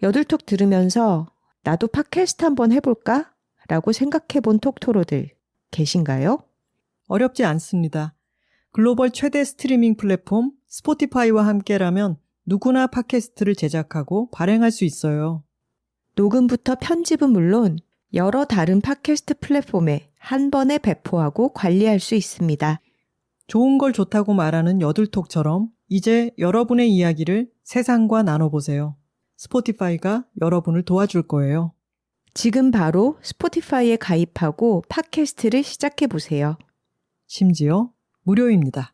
여들톡 들으면서 나도 팟캐스트 한번 해볼까? 라고 생각해본 톡토로들 계신가요? 어렵지 않습니다. 글로벌 최대 스트리밍 플랫폼 스포티파이와 함께라면 누구나 팟캐스트를 제작하고 발행할 수 있어요. 녹음부터 편집은 물론 여러 다른 팟캐스트 플랫폼에 한 번에 배포하고 관리할 수 있습니다. 좋은 걸 좋다고 말하는 여들톡처럼 이제 여러분의 이야기를 세상과 나눠보세요. 스포티파이가 여러분을 도와줄 거예요. 지금 바로 스포티파이에 가입하고 팟캐스트를 시작해보세요. 심지어 무료입니다.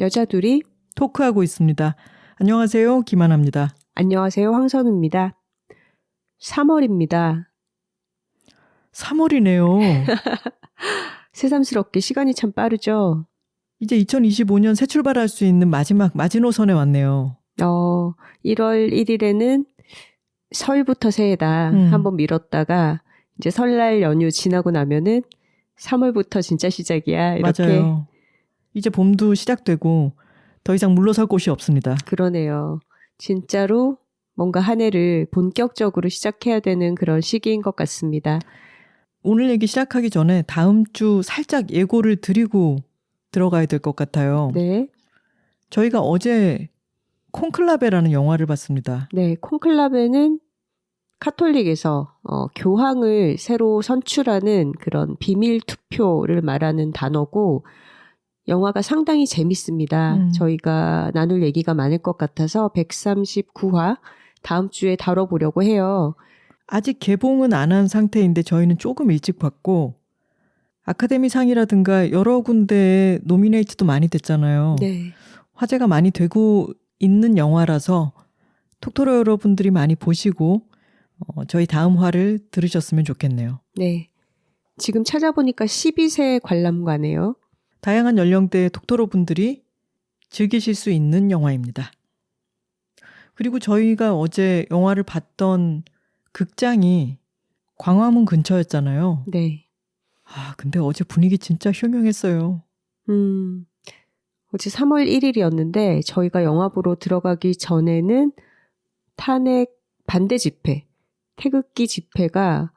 여자둘이 토크하고 있습니다. 안녕하세요. 김하나입니다. 안녕하세요. 황선우입니다. 3월입니다. 3월이네요. 새삼스럽게 시간이 참 빠르죠. 이제 2025년 새 출발할 수 있는 마지막 마지노선에 왔네요. 1월 1일에는 설부터 새해다 한번 미뤘다가 이제 설날 연휴 지나고 나면은 3월부터 진짜 시작이야. 이렇게. 맞아요. 이제 봄도 시작되고 더 이상 물러설 곳이 없습니다. 그러네요. 진짜로 뭔가 한 해를 본격적으로 시작해야 되는 그런 시기인 것 같습니다. 오늘 얘기 시작하기 전에 다음 주 살짝 예고를 드리고 들어가야 될 것 같아요. 네. 저희가 어제 콘클라베라는 영화를 봤습니다. 네, 콘클라베는 카톨릭에서 교황을 새로 선출하는 그런 비밀 투표를 말하는 단어고 영화가 상당히 재밌습니다. 저희가 나눌 얘기가 많을 것 같아서 139화 다음 주에 다뤄보려고 해요. 아직 개봉은 안 한 상태인데 저희는 조금 일찍 봤고 아카데미상이라든가 여러 군데에 노미네이트도 많이 됐잖아요. 네. 화제가 많이 되고 있는 영화라서 톡토로 여러분들이 많이 보시고 저희 다음 화를 들으셨으면 좋겠네요. 네. 지금 찾아보니까 12세 관람가네요. 다양한 연령대의 톡토로 분들이 즐기실 수 있는 영화입니다. 그리고 저희가 어제 영화를 봤던 극장이 광화문 근처였잖아요. 네. 근데 어제 분위기 진짜 흉흉했어요. 어제 3월 1일이었는데 저희가 영화 보러 들어가기 전에는 탄핵 반대 집회, 태극기 집회가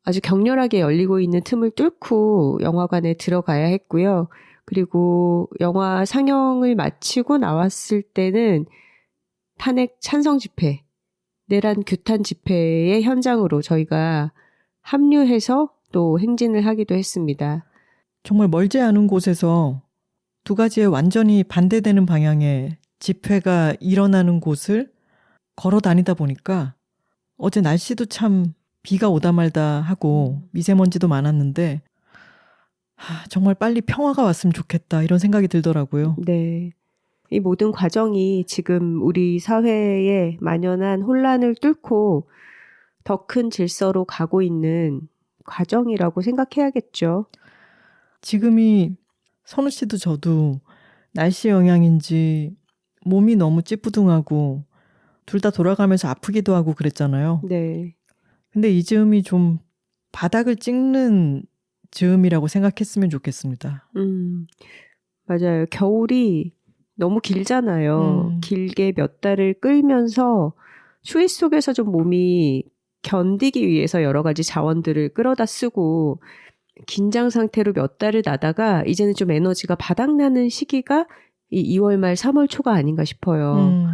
아주 격렬하게 열리고 있는 틈을 뚫고 영화관에 들어가야 했고요. 그리고 영화 상영을 마치고 나왔을 때는 탄핵 찬성 집회, 내란 규탄 집회의 현장으로 저희가 합류해서 또 행진을 하기도 했습니다. 정말 멀지 않은 곳에서 두 가지의 완전히 반대되는 방향의 집회가 일어나는 곳을 걸어 다니다 보니까 어제 날씨도 참 비가 오다 말다 하고 미세먼지도 많았는데 정말 빨리 평화가 왔으면 좋겠다 이런 생각이 들더라고요. 네. 이 모든 과정이 지금 우리 사회에 만연한 혼란을 뚫고 더 큰 질서로 가고 있는 과정이라고 생각해야겠죠. 지금이 선우 씨도 저도 날씨 영향인지 몸이 너무 찌뿌둥하고 둘 다 돌아가면서 아프기도 하고 그랬잖아요. 네. 근데 이 즈음이 좀 바닥을 찍는 즈음이라고 생각했으면 좋겠습니다. 맞아요. 겨울이 너무 길잖아요. 길게 몇 달을 끌면서 추위 속에서 좀 몸이 견디기 위해서 여러 가지 자원들을 끌어다 쓰고 긴장 상태로 몇 달을 나다가 이제는 좀 에너지가 바닥나는 시기가 이 2월 말 3월 초가 아닌가 싶어요.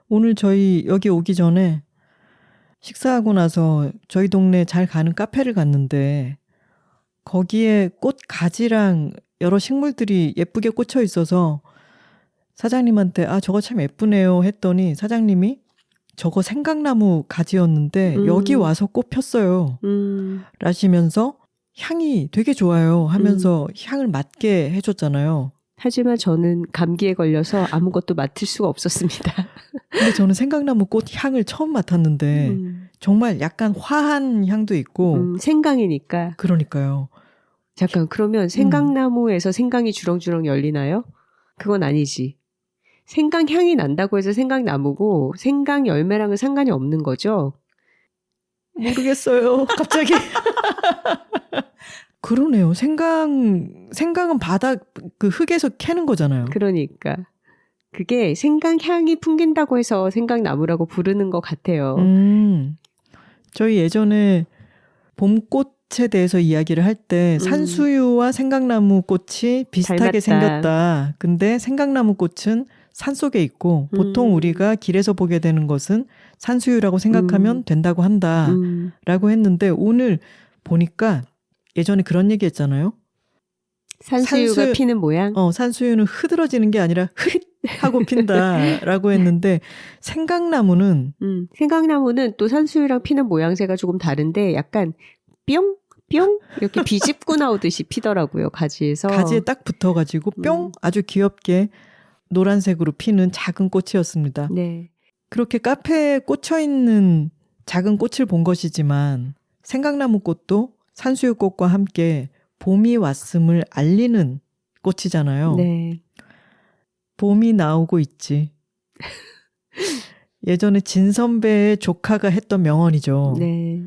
오늘 저희 여기 오기 전에 식사하고 나서 저희 동네 잘 가는 카페를 갔는데 거기에 꽃 가지랑 여러 식물들이 예쁘게 꽂혀 있어서 사장님한테 저거 참 예쁘네요 했더니 사장님이 저거 생강나무 가지였는데 여기 와서 꽃 폈어요 라시면서 향이 되게 좋아요 하면서 향을 맡게 해줬잖아요. 하지만 저는 감기에 걸려서 아무것도 맡을 수가 없었습니다. 근데 저는 생강나무 꽃 향을 처음 맡았는데 정말 약간 화한 향도 있고 생강이니까. 그러니까요. 잠깐 그러면 생강나무에서 생강이 주렁주렁 열리나요? 그건 아니지. 생강향이 난다고 해서 생강나무고 생강열매랑은 상관이 없는 거죠. 모르겠어요. 갑자기. 그러네요. 생강은 바닥 그 흙에서 캐는 거잖아요. 그러니까 그게 생강향이 풍긴다고 해서 생강나무라고 부르는 것 같아요. 저희 예전에 봄꽃에 대해서 이야기를 할 때 산수유와 생강나무 꽃이 비슷하게 닮았다. 생겼다. 근데 생강나무 꽃은 산속에 있고 보통 우리가 길에서 보게 되는 것은 산수유라고 생각하면 된다고 한다라고 했는데 오늘 보니까 예전에 그런 얘기 했잖아요. 산수유가 피는 모양? 산수유는 흐드러지는 게 아니라 흐 하고 핀다라고 했는데 생강나무는 또 산수유랑 피는 모양새가 조금 다른데 약간 뿅 이렇게 비집고 나오듯이 피더라고요. 가지에서. 가지에 딱 붙어가지고 뿅 아주 귀엽게 노란색으로 피는 작은 꽃이었습니다. 네. 그렇게 카페에 꽂혀있는 작은 꽃을 본 것이지만 생강나무 꽃도 산수유 꽃과 함께 봄이 왔음을 알리는 꽃이잖아요. 네. 봄이 나오고 있지. 예전에 진 선배의 조카가 했던 명언이죠. 네.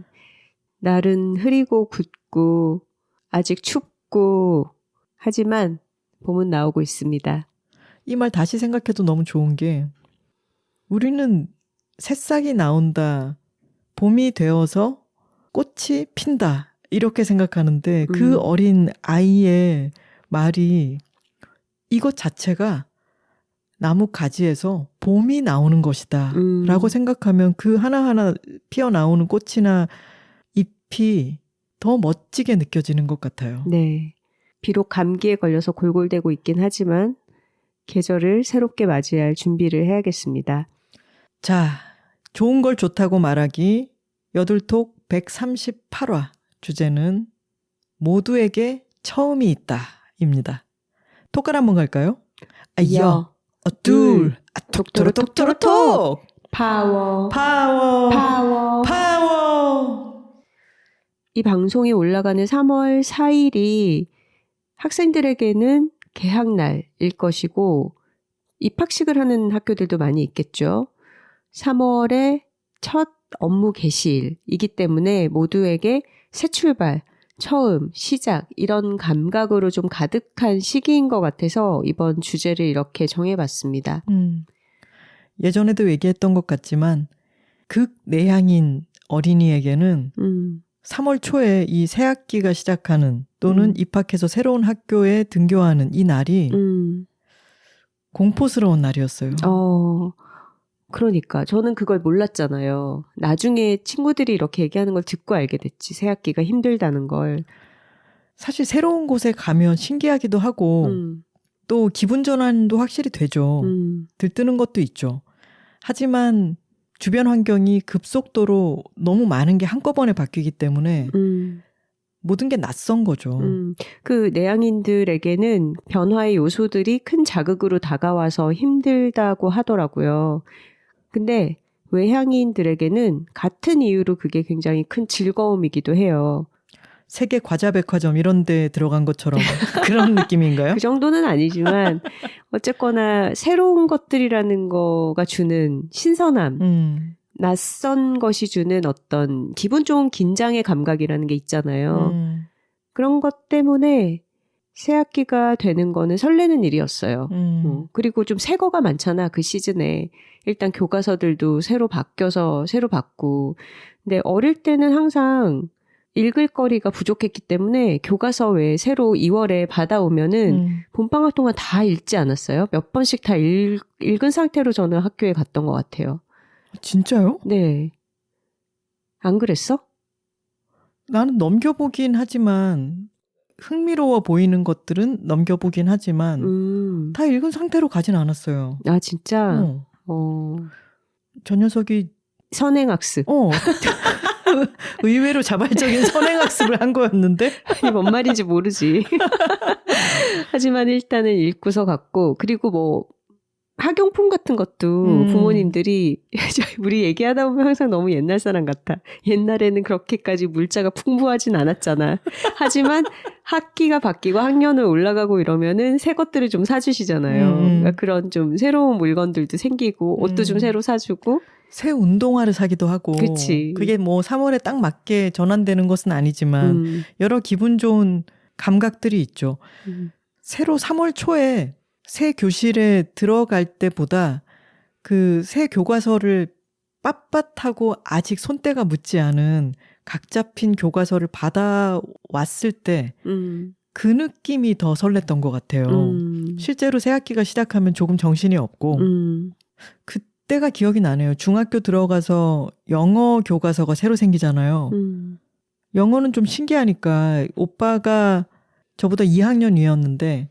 날은 흐리고 굳고 아직 춥고 하지만 봄은 나오고 있습니다. 이 말 다시 생각해도 너무 좋은 게 우리는 새싹이 나온다, 봄이 되어서 꽃이 핀다 이렇게 생각하는데 그 어린 아이의 말이 이것 자체가 나무 가지에서 봄이 나오는 것이다 라고 생각하면 그 하나하나 피어나오는 꽃이나 잎이 더 멋지게 느껴지는 것 같아요. 네. 비록 감기에 걸려서 골골대고 있긴 하지만 계절을 새롭게 맞이할 준비를 해야겠습니다. 자, 좋은 걸 좋다고 말하기 여둘톡 138화 주제는 모두에게 처음이 있다 입니다. 톡을 한번 갈까요? 여, 둘, 톡! 파워. 이 방송이 올라가는 3월 4일이 학생들에게는 개학날일 것이고 입학식을 하는 학교들도 많이 있겠죠. 3월의 첫 업무 개시일이기 때문에 모두에게 새 출발, 처음, 시작 이런 감각으로 좀 가득한 시기인 것 같아서 이번 주제를 이렇게 정해봤습니다. 예전에도 얘기했던 것 같지만 극내향인 어린이에게는 3월 초에 이 새 학기가 시작하는 또는 입학해서 새로운 학교에 등교하는 이 날이 공포스러운 날이었어요. 그러니까 저는 그걸 몰랐잖아요. 나중에 친구들이 이렇게 얘기하는 걸 듣고 알게 됐지. 새 학기가 힘들다는 걸. 사실 새로운 곳에 가면 신기하기도 하고 또 기분 전환도 확실히 되죠. 들뜨는 것도 있죠. 하지만 주변 환경이 급속도로 너무 많은 게 한꺼번에 바뀌기 때문에 모든 게 낯선 거죠. 그 내향인들에게는 변화의 요소들이 큰 자극으로 다가와서 힘들다고 하더라고요. 근데 외향인들에게는 같은 이유로 그게 굉장히 큰 즐거움이기도 해요. 세계 과자백화점 이런 데 들어간 것처럼 그런 느낌인가요? 그 정도는 아니지만 어쨌거나 새로운 것들이라는 거가 주는 신선함, 낯선 것이 주는 어떤 기분 좋은 긴장의 감각이라는 게 있잖아요. 그런 것 때문에 새 학기가 되는 거는 설레는 일이었어요. 그리고 좀 새 거가 많잖아, 그 시즌에. 일단 교과서들도 새로 바뀌어서 새로 받고. 근데 어릴 때는 항상 읽을 거리가 부족했기 때문에 교과서 외에 새로 2월에 받아오면은 봄방학 동안 다 읽지 않았어요? 몇 번씩 다 읽은 상태로 저는 학교에 갔던 것 같아요. 진짜요? 네. 안 그랬어? 나는 넘겨보긴 하지만 흥미로워 보이는 것들은 넘겨보긴 하지만 다 읽은 상태로 가진 않았어요. 아 진짜? 저 녀석이 선행학습. 의외로 자발적인 선행학습을 한 거였는데 이게 뭔 말인지 모르지. 하지만 일단은 읽고서 갔고 그리고 뭐 학용품 같은 것도 부모님들이 우리 얘기하다 보면 항상 너무 옛날 사람 같아. 옛날에는 그렇게까지 물자가 풍부하진 않았잖아. 하지만 학기가 바뀌고 학년을 올라가고 이러면은 새 것들을 좀 사주시잖아요. 그러니까 그런 좀 새로운 물건들도 생기고 옷도 좀 새로 사주고 새 운동화를 사기도 하고 그치. 그게 뭐 3월에 딱 맞게 전환되는 것은 아니지만 여러 기분 좋은 감각들이 있죠. 새로 3월 초에 새 교실에 들어갈 때보다 그 새 교과서를 빳빳하고 아직 손때가 묻지 않은 각 잡힌 교과서를 받아왔을 때 그 느낌이 더 설렜던 것 같아요. 실제로 새 학기가 시작하면 조금 정신이 없고 그때가 기억이 나네요. 중학교 들어가서 영어 교과서가 새로 생기잖아요. 영어는 좀 신기하니까 오빠가 저보다 2학년 위였는데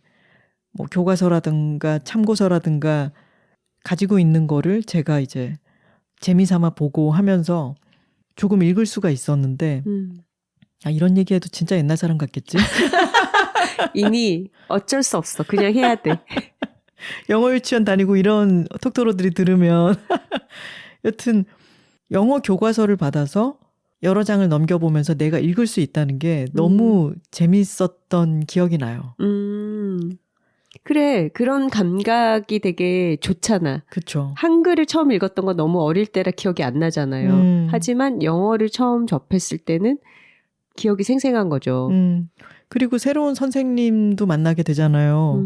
뭐 교과서라든가 참고서라든가 가지고 있는 거를 제가 이제 재미삼아 보고 하면서 조금 읽을 수가 있었는데 아, 이런 얘기해도 진짜 옛날 사람 같겠지? 이미 어쩔 수 없어. 그냥 해야 돼. 영어 유치원 다니고 이런 톡토로들이 들으면 여튼 영어 교과서를 받아서 여러 장을 넘겨보면서 내가 읽을 수 있다는 게 너무 재밌었던 기억이 나요. 그래, 그런 감각이 되게 좋잖아. 그쵸. 한글을 처음 읽었던 건 너무 어릴 때라 기억이 안 나잖아요. 하지만 영어를 처음 접했을 때는 기억이 생생한 거죠. 그리고 새로운 선생님도 만나게 되잖아요.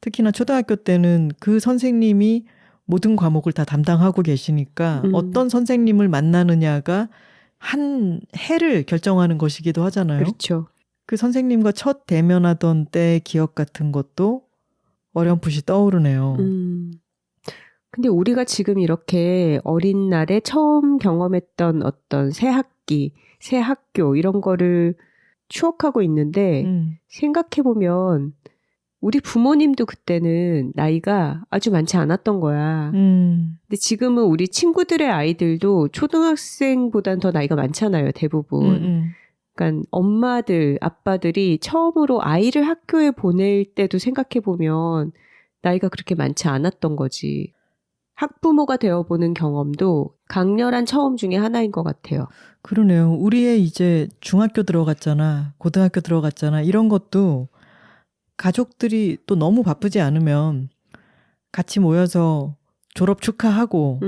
특히나 초등학교 때는 그 선생님이 모든 과목을 다 담당하고 계시니까 어떤 선생님을 만나느냐가 한 해를 결정하는 것이기도 하잖아요. 그렇죠. 그 선생님과 첫 대면하던 때의 기억 같은 것도 어렴풋이 떠오르네요. 근데 우리가 지금 이렇게 어린 날에 처음 경험했던 어떤 새 학기, 새 학교 이런 거를 추억하고 있는데 생각해보면 우리 부모님도 그때는 나이가 아주 많지 않았던 거야. 근데 지금은 우리 친구들의 아이들도 초등학생보단 더 나이가 많잖아요, 대부분. 그러니까 엄마들, 아빠들이 처음으로 아이를 학교에 보낼 때도 생각해보면 나이가 그렇게 많지 않았던 거지. 학부모가 되어보는 경험도 강렬한 처음 중에 하나인 것 같아요. 그러네요. 우리의 이제 중학교 들어갔잖아, 고등학교 들어갔잖아, 이런 것도 가족들이 또 너무 바쁘지 않으면 같이 모여서 졸업 축하하고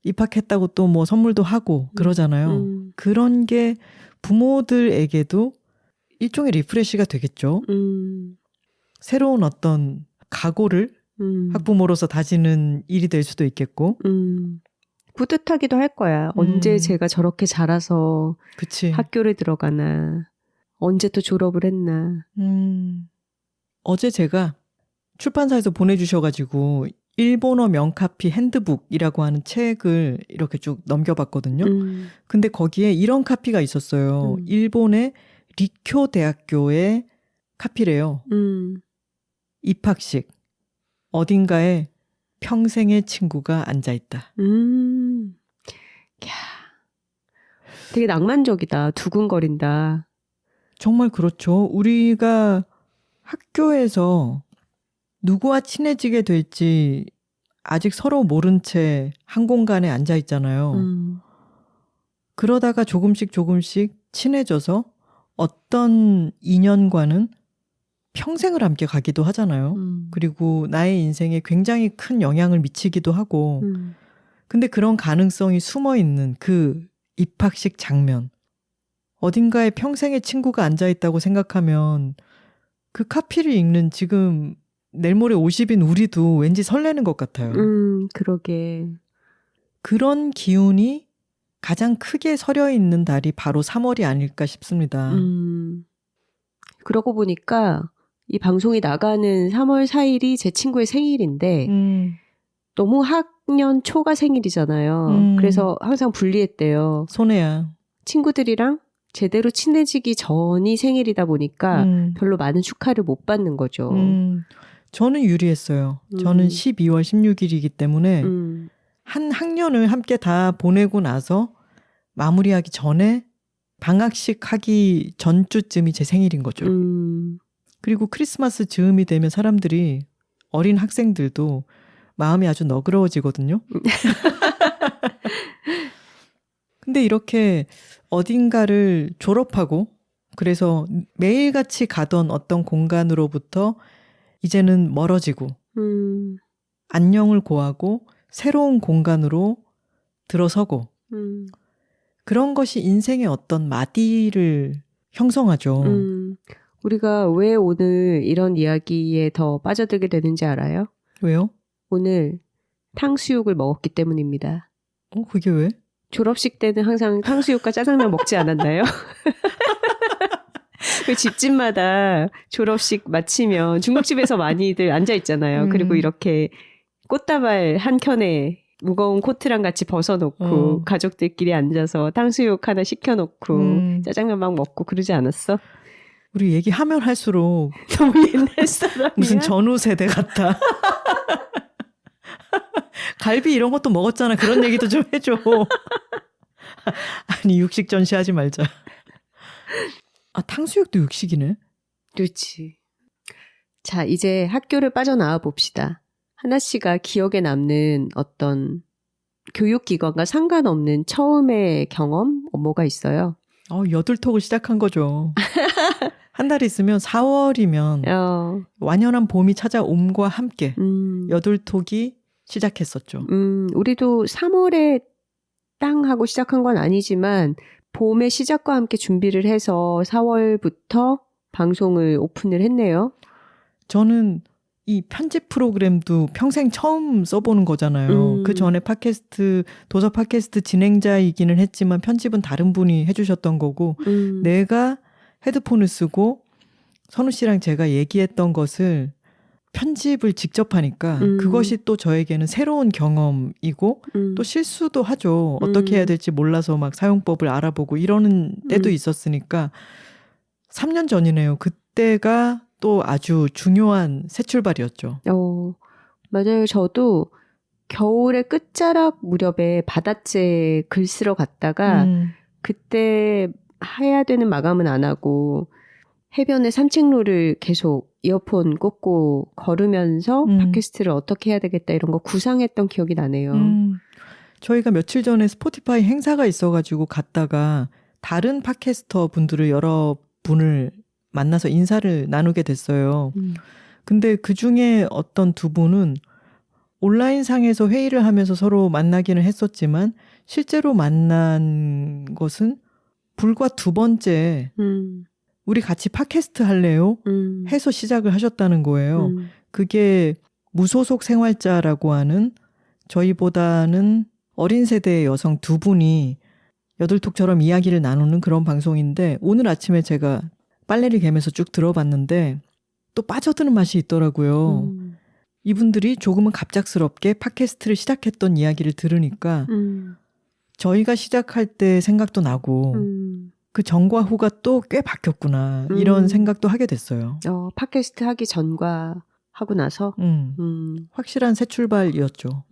입학했다고 또 뭐 선물도 하고 그러잖아요. 그런 게 부모들에게도 일종의 리프레시가 되겠죠. 새로운 어떤 각오를 학부모로서 다지는 일이 될 수도 있겠고. 뿌듯하기도 할 거야. 언제 제가 저렇게 자라서 그치. 학교를 들어가나. 언제 또 졸업을 했나. 어제 제가 출판사에서 보내주셔가지고 일본어 명카피 핸드북이라고 하는 책을 이렇게 쭉 넘겨봤거든요. 근데 거기에 이런 카피가 있었어요. 일본의 리쿄 대학교의 카피래요. 입학식. 어딘가에 평생의 친구가 앉아있다. 야, 되게 낭만적이다. 두근거린다. 정말 그렇죠. 우리가 학교에서 누구와 친해지게 될지 아직 서로 모른 채 한 공간에 앉아 있잖아요. 그러다가 조금씩 친해져서 어떤 인연과는 평생을 함께 가기도 하잖아요. 그리고 나의 인생에 굉장히 큰 영향을 미치기도 하고. 근데 그런 가능성이 숨어있는 그 입학식 장면. 어딘가에 평생의 친구가 앉아있다고 생각하면 그 카피를 읽는 지금 내일 모레 50인 우리도 왠지 설레는 것 같아요. 그러게. 그런 기운이 가장 크게 서려 있는 달이 바로 3월이 아닐까 싶습니다. 그러고 보니까 이 방송이 나가는 3월 4일이 제 친구의 생일인데 너무 학년 초가 생일이잖아요. 그래서 항상 분리했대요. 손해야. 친구들이랑 제대로 친해지기 전이 생일이다 보니까 별로 많은 축하를 못 받는 거죠. 저는 유리했어요. 저는 12월 16일이기 때문에 한 학년을 함께 다 보내고 나서 마무리하기 전에 방학식 하기 전주쯤이 제 생일인 거죠. 그리고 크리스마스 즈음이 되면 사람들이 어린 학생들도 마음이 아주 너그러워지거든요. 근데 이렇게 어딘가를 졸업하고 그래서 매일같이 가던 어떤 공간으로부터 이제는 멀어지고 안녕을 고하고 새로운 공간으로 들어서고 그런 것이 인생의 어떤 마디를 형성하죠. 우리가 왜 오늘 이런 이야기에 더 빠져들게 되는지 알아요? 왜요? 오늘 탕수육을 먹었기 때문입니다. 그게 왜? 졸업식 때는 항상 탕수육과 짜장면 먹지 않았나요? 그 집집마다 졸업식 마치면 중국집에서 많이들 앉아 있잖아요. 그리고 이렇게 꽃다발 한 켠에 무거운 코트랑 같이 벗어놓고 가족들끼리 앉아서 탕수육 하나 시켜놓고 짜장면 막 먹고 그러지 않았어? 우리 얘기하면 할수록 너무 옛날 사람이야. 무슨 전후 세대 같다. 갈비 이런 것도 먹었잖아. 그런 얘기도 좀 해줘. 아니 육식 전시하지 말자. 아 탕수육도 육식이네. 그렇지. 자 이제 학교를 빠져나와 봅시다. 하나 씨가 기억에 남는 어떤 교육기관과 상관없는 처음의 경험 뭐가 있어요? 여들톡을 시작한 거죠. 한 달 있으면 4월이면 완연한 봄이 찾아옴과 함께 여들톡이 시작했었죠. 우리도 3월에 땅 하고 시작한 건 아니지만 봄의 시작과 함께 준비를 해서 4월부터 방송을 오픈을 했네요. 저는 이 편집 프로그램도 평생 처음 써보는 거잖아요. 그 전에 팟캐스트, 도서 팟캐스트 진행자이기는 했지만 편집은 다른 분이 해주셨던 거고 내가 헤드폰을 쓰고 선우 씨랑 제가 얘기했던 것을 편집을 직접 하니까 그것이 또 저에게는 새로운 경험이고 또 실수도 하죠. 어떻게 해야 될지 몰라서 막 사용법을 알아보고 이러는 때도 있었으니까 3년 전이네요. 그때가 또 아주 중요한 새 출발이었죠. 맞아요. 저도 겨울의 끝자락 무렵에 바닷재 글 쓰러 갔다가 그때 해야 되는 마감은 안 하고 해변의 산책로를 계속 이어폰 꽂고 걸으면서 팟캐스트를 어떻게 해야 되겠다 이런 거 구상했던 기억이 나네요. 저희가 며칠 전에 스포티파이 행사가 있어가지고 갔다가 다른 팟캐스터 분들을 여러 분을 만나서 인사를 나누게 됐어요. 근데 그중에 어떤 두 분은 온라인상에서 회의를 하면서 서로 만나기는 했었지만 실제로 만난 것은 불과 2번째 우리 같이 팟캐스트 할래요? 해서 시작을 하셨다는 거예요. 그게 무소속 생활자라고 하는 저희보다는 어린 세대의 여성 2분이 여들톡처럼 이야기를 나누는 그런 방송인데 오늘 아침에 제가 빨래를 개면서 쭉 들어봤는데 또 빠져드는 맛이 있더라고요. 이분들이 조금은 갑작스럽게 팟캐스트를 시작했던 이야기를 들으니까 저희가 시작할 때 생각도 나고 그 전과 후가 또 꽤 바뀌었구나 이런 생각도 하게 됐어요. 팟캐스트 하기 전과 하고 나서 확실한 새 출발이었죠.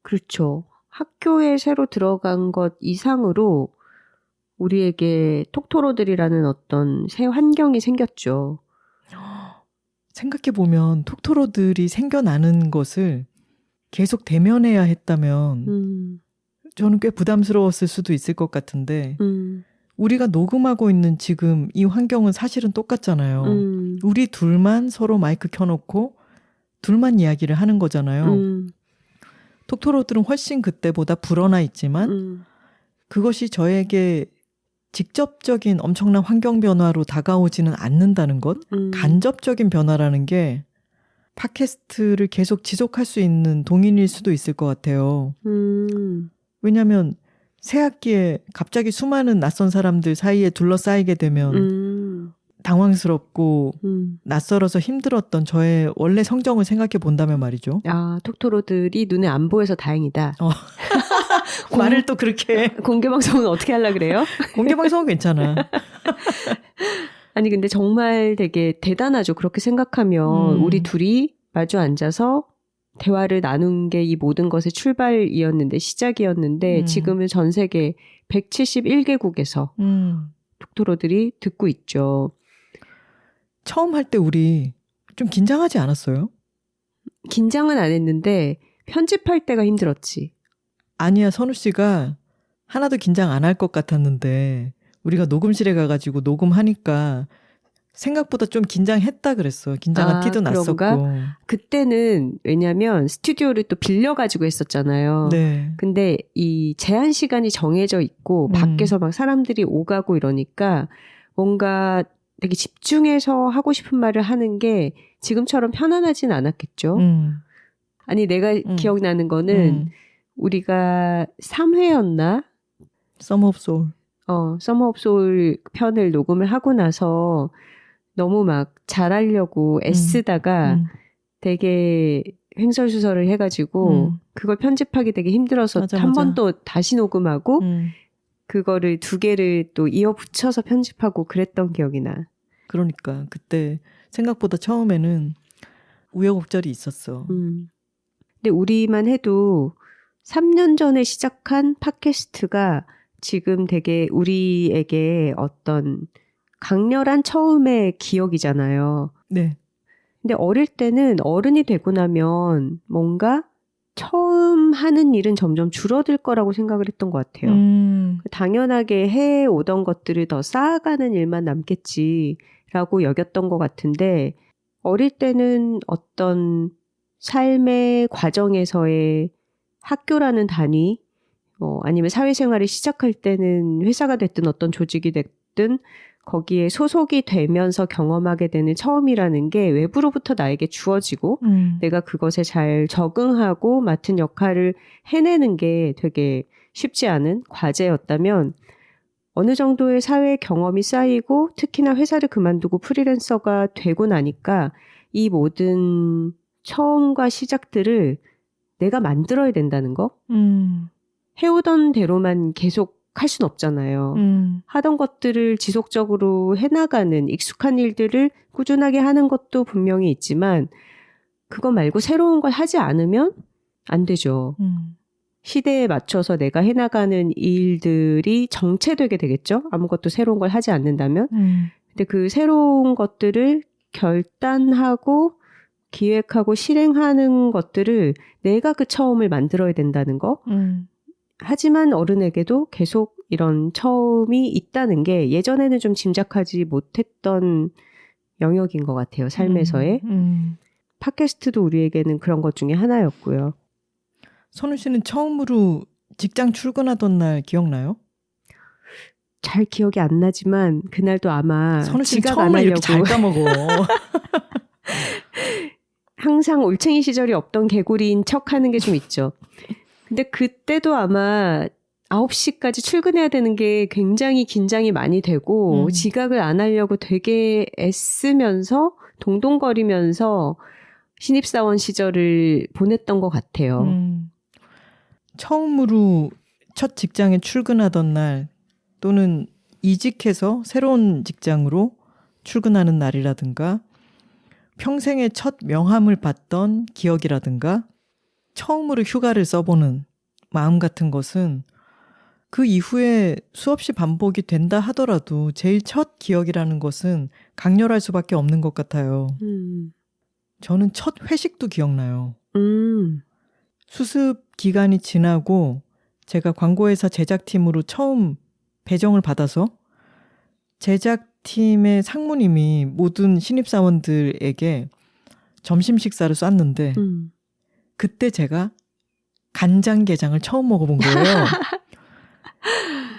그렇죠. 학교에 새로 들어간 것 이상으로 우리에게 톡토로들이라는 어떤 새 환경이 생겼죠. 생각해보면 톡토로들이 생겨나는 것을 계속 대면해야 했다면 저는 꽤 부담스러웠을 수도 있을 것 같은데 우리가 녹음하고 있는 지금 이 환경은 사실은 똑같잖아요. 우리 둘만 서로 마이크 켜놓고 둘만 이야기를 하는 거잖아요. 톡토로들은 훨씬 그때보다 불어나 있지만 그것이 저에게 직접적인 엄청난 환경 변화로 다가오지는 않는다는 것, 간접적인 변화라는 게 팟캐스트를 계속 지속할 수 있는 동인일 수도 있을 것 같아요. 왜냐하면 새 학기에 갑자기 수많은 낯선 사람들 사이에 둘러싸이게 되면 당황스럽고 낯설어서 힘들었던 저의 원래 성정을 생각해 본다면 말이죠. 톡토로들이 눈에 안 보여서 다행이다. 말을 또 그렇게. 공개방송은 어떻게 하려고 그래요? 공개방송은 괜찮아. 아니 근데 정말 되게 대단하죠. 그렇게 생각하면 우리 둘이 마주 앉아서 대화를 나눈 게 이 모든 것의 출발이었는데 시작이었는데 지금은 전 세계 171개국에서 톡토로들이 듣고 있죠. 처음 할 때 우리 좀 긴장하지 않았어요? 긴장은 안 했는데 편집할 때가 힘들었지. 아니야, 선우 씨가 하나도 긴장 안 할 것 같았는데 우리가 녹음실에 가가지고 녹음하니까 생각보다 좀 긴장했다 그랬어. 긴장한 티도 났었고. 그런가? 그때는 왜냐면 스튜디오를 또 빌려가지고 했었잖아요. 네. 근데 이 제한 시간이 정해져 있고 밖에서 막 사람들이 오가고 이러니까 뭔가 되게 집중해서 하고 싶은 말을 하는 게 지금처럼 편안하진 않았겠죠. 아니 내가 기억나는 거는 우리가 3회였나? Summer of Soul. Summer of Soul 편을 녹음을 하고 나서 너무 막 잘하려고 애쓰다가 되게 횡설수설을 해가지고 그걸 편집하기 되게 힘들어서 맞아, 한 맞아. 번 또 다시 녹음하고 그거를 2개를 또 이어 붙여서 편집하고 그랬던 기억이 나. 그러니까 그때 생각보다 처음에는 우여곡절이 있었어. 근데 우리만 해도 3년 전에 시작한 팟캐스트가 지금 되게 우리에게 어떤 강렬한 처음의 기억이잖아요. 네. 근데 어릴 때는 어른이 되고 나면 뭔가 처음 하는 일은 점점 줄어들 거라고 생각을 했던 것 같아요. 당연하게 해오던 것들을 더 쌓아가는 일만 남겠지라고 여겼던 것 같은데 어릴 때는 어떤 삶의 과정에서의 학교라는 단위 아니면 사회생활을 시작할 때는 회사가 됐든 어떤 조직이 됐든 거기에 소속이 되면서 경험하게 되는 처음이라는 게 외부로부터 나에게 주어지고 내가 그것에 잘 적응하고 맡은 역할을 해내는 게 되게 쉽지 않은 과제였다면 어느 정도의 사회 경험이 쌓이고 특히나 회사를 그만두고 프리랜서가 되고 나니까 이 모든 처음과 시작들을 내가 만들어야 된다는 거? 해오던 대로만 계속 할 순 없잖아요. 하던 것들을 지속적으로 해나가는 익숙한 일들을 꾸준하게 하는 것도 분명히 있지만 그거 말고 새로운 걸 하지 않으면 안 되죠. 시대에 맞춰서 내가 해나가는 일들이 정체되게 되겠죠. 아무것도 새로운 걸 하지 않는다면. 근데 그 새로운 것들을 결단하고 기획하고 실행하는 것들을 내가 그 처음을 만들어야 된다는 거. 하지만 어른에게도 계속 이런 처음이 있다는 게 예전에는 좀 짐작하지 못했던 영역인 것 같아요. 삶에서의. 팟캐스트도 우리에게는 그런 것 중에 하나였고요. 선우 씨는 처음으로 직장 출근하던 날 기억나요? 잘 기억이 안 나지만 그날도 아마 선우 씨는 지각 안 처음을 하려고 이렇게 잘 까먹어. 항상 올챙이 시절이 없던 개구리인 척하는 게 좀 있죠. 근데 그때도 아마 9시까지 출근해야 되는 게 굉장히 긴장이 많이 되고 지각을 안 하려고 되게 애쓰면서 동동거리면서 신입사원 시절을 보냈던 것 같아요. 처음으로 첫 직장에 출근하던 날 또는 이직해서 새로운 직장으로 출근하는 날이라든가 평생의 첫 명함을 받던 기억이라든가 처음으로 휴가를 써보는 마음 같은 것은 그 이후에 수없이 반복이 된다 하더라도 제일 첫 기억이라는 것은 강렬할 수밖에 없는 것 같아요. 저는 첫 회식도 기억나요. 수습 기간이 지나고 제가 광고회사 제작팀으로 처음 배정을 받아서 제작팀의 상무님이 모든 신입사원들에게 점심 식사를 쐈는데 그때 제가 간장게장을 처음 먹어본 거예요.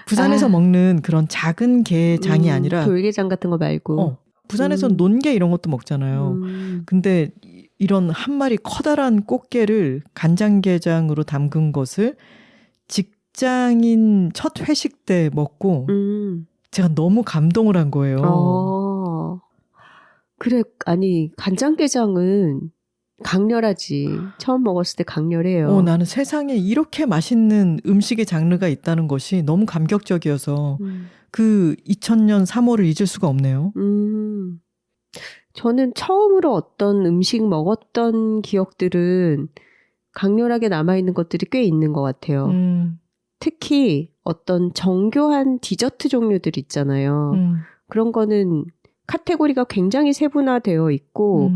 부산에서 먹는 그런 작은 게장이 아니라 돌게장 같은 거 말고 부산에서 논게 이런 것도 먹잖아요. 근데 이런 한 마리 커다란 꽃게를 간장게장으로 담근 것을 직장인 첫 회식 때 먹고 제가 너무 감동을 한 거예요. 그래, 아니 간장게장은 강렬하지. 처음 먹었을 때 강렬해요. 나는 세상에 이렇게 맛있는 음식의 장르가 있다는 것이 너무 감격적이어서 그 2000년 3월을 잊을 수가 없네요. 저는 처음으로 어떤 음식 먹었던 기억들은 강렬하게 남아있는 것들이 꽤 있는 것 같아요. 특히 어떤 정교한 디저트 종류들 있잖아요. 그런 거는 카테고리가 굉장히 세분화되어 있고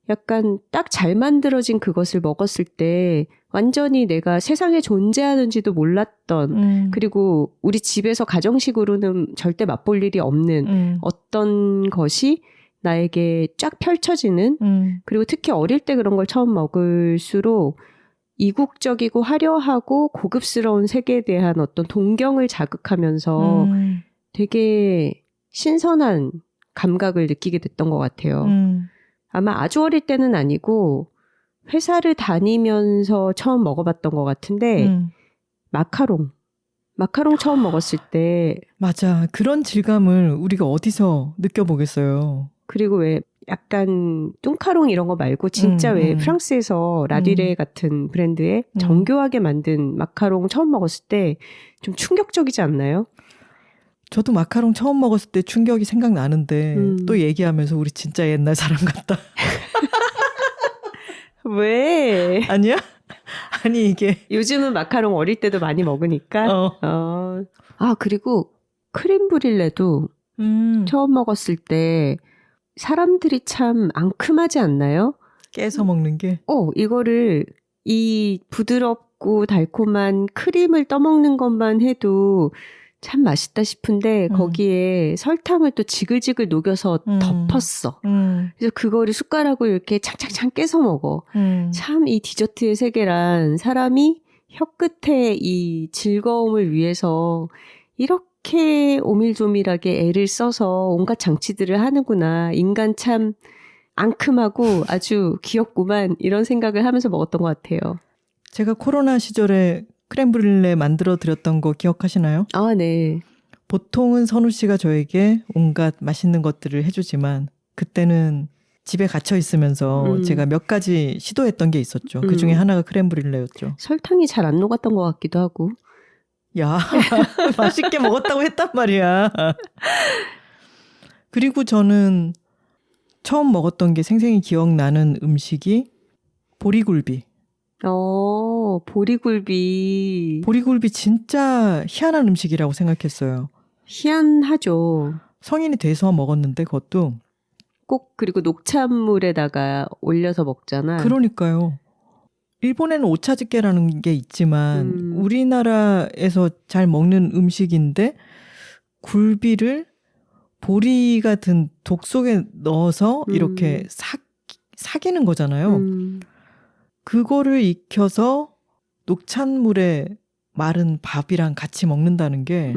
약간 딱 잘 만들어진 그것을 먹었을 때 완전히 내가 세상에 존재하는지도 몰랐던 그리고 우리 집에서 가정식으로는 절대 맛볼 일이 없는 어떤 것이 나에게 쫙 펼쳐지는 그리고 특히 어릴 때 그런 걸 처음 먹을수록 이국적이고 화려하고 고급스러운 세계에 대한 어떤 동경을 자극하면서 되게 신선한 감각을 느끼게 됐던 것 같아요. 아마 아주 어릴 때는 아니고 회사를 다니면서 처음 먹어봤던 것 같은데 마카롱 처음 먹었을 때 맞아. 그런 질감을 우리가 어디서 느껴보겠어요. 그리고 왜 약간 뚱카롱 이런 거 말고 진짜 왜 프랑스에서 라디레 같은 브랜드의 정교하게 만든 마카롱 처음 먹었을 때 좀 충격적이지 않나요? 저도 마카롱 처음 먹었을 때 충격이 생각나는데 또 얘기하면서 우리 진짜 옛날 사람 같다. 왜? 아니야? 아니 이게 요즘은 마카롱 어릴 때도 많이 먹으니까. 아 그리고 크림 브릴레도 처음 먹었을 때 사람들이 참 앙큼하지 않나요? 깨서 먹는 게. 이거를 이 부드럽고 달콤한 크림을 떠먹는 것만 해도 참 맛있다 싶은데 거기에 설탕을 또 지글지글 녹여서 덮었어. 그래서 그거를 숟가락으로 이렇게 창창창 깨서 먹어. 참 이 디저트의 세계란 사람이 혀끝에 이 즐거움을 위해서 이렇게 오밀조밀하게 애를 써서 온갖 장치들을 하는구나. 인간 참 앙큼하고 아주 귀엽구만 이런 생각을 하면서 먹었던 것 같아요. 제가 코로나 시절에 크렘브릴레 만들어 드렸던 거 기억하시나요? 아, 네. 보통은 선우 씨가 저에게 온갖 맛있는 것들을 해주지만 그때는 집에 갇혀 있으면서 제가 몇 가지 시도했던 게 있었죠. 그 중에 하나가 크렘브릴레였죠. 설탕이 잘 안 녹았던 것 같기도 하고. 야, 맛있게 먹었다고 했단 말이야. 그리고 저는 처음 먹었던 게 생생히 기억나는 음식이 보리굴비. 보리굴비. 보리굴비 진짜 희한한 음식이라고 생각했어요. 희한하죠. 성인이 돼서 먹었는데 그것도 꼭 그리고 녹찬물에다가 올려서 먹잖아. 그러니까요. 일본에는 오차즈케라는 게 있지만 우리나라에서 잘 먹는 음식인데 굴비를 보리가 든 독 속에 넣어서 이렇게 삭이는 거잖아요. 그거를 익혀서 녹찬물에 마른 밥이랑 같이 먹는다는 게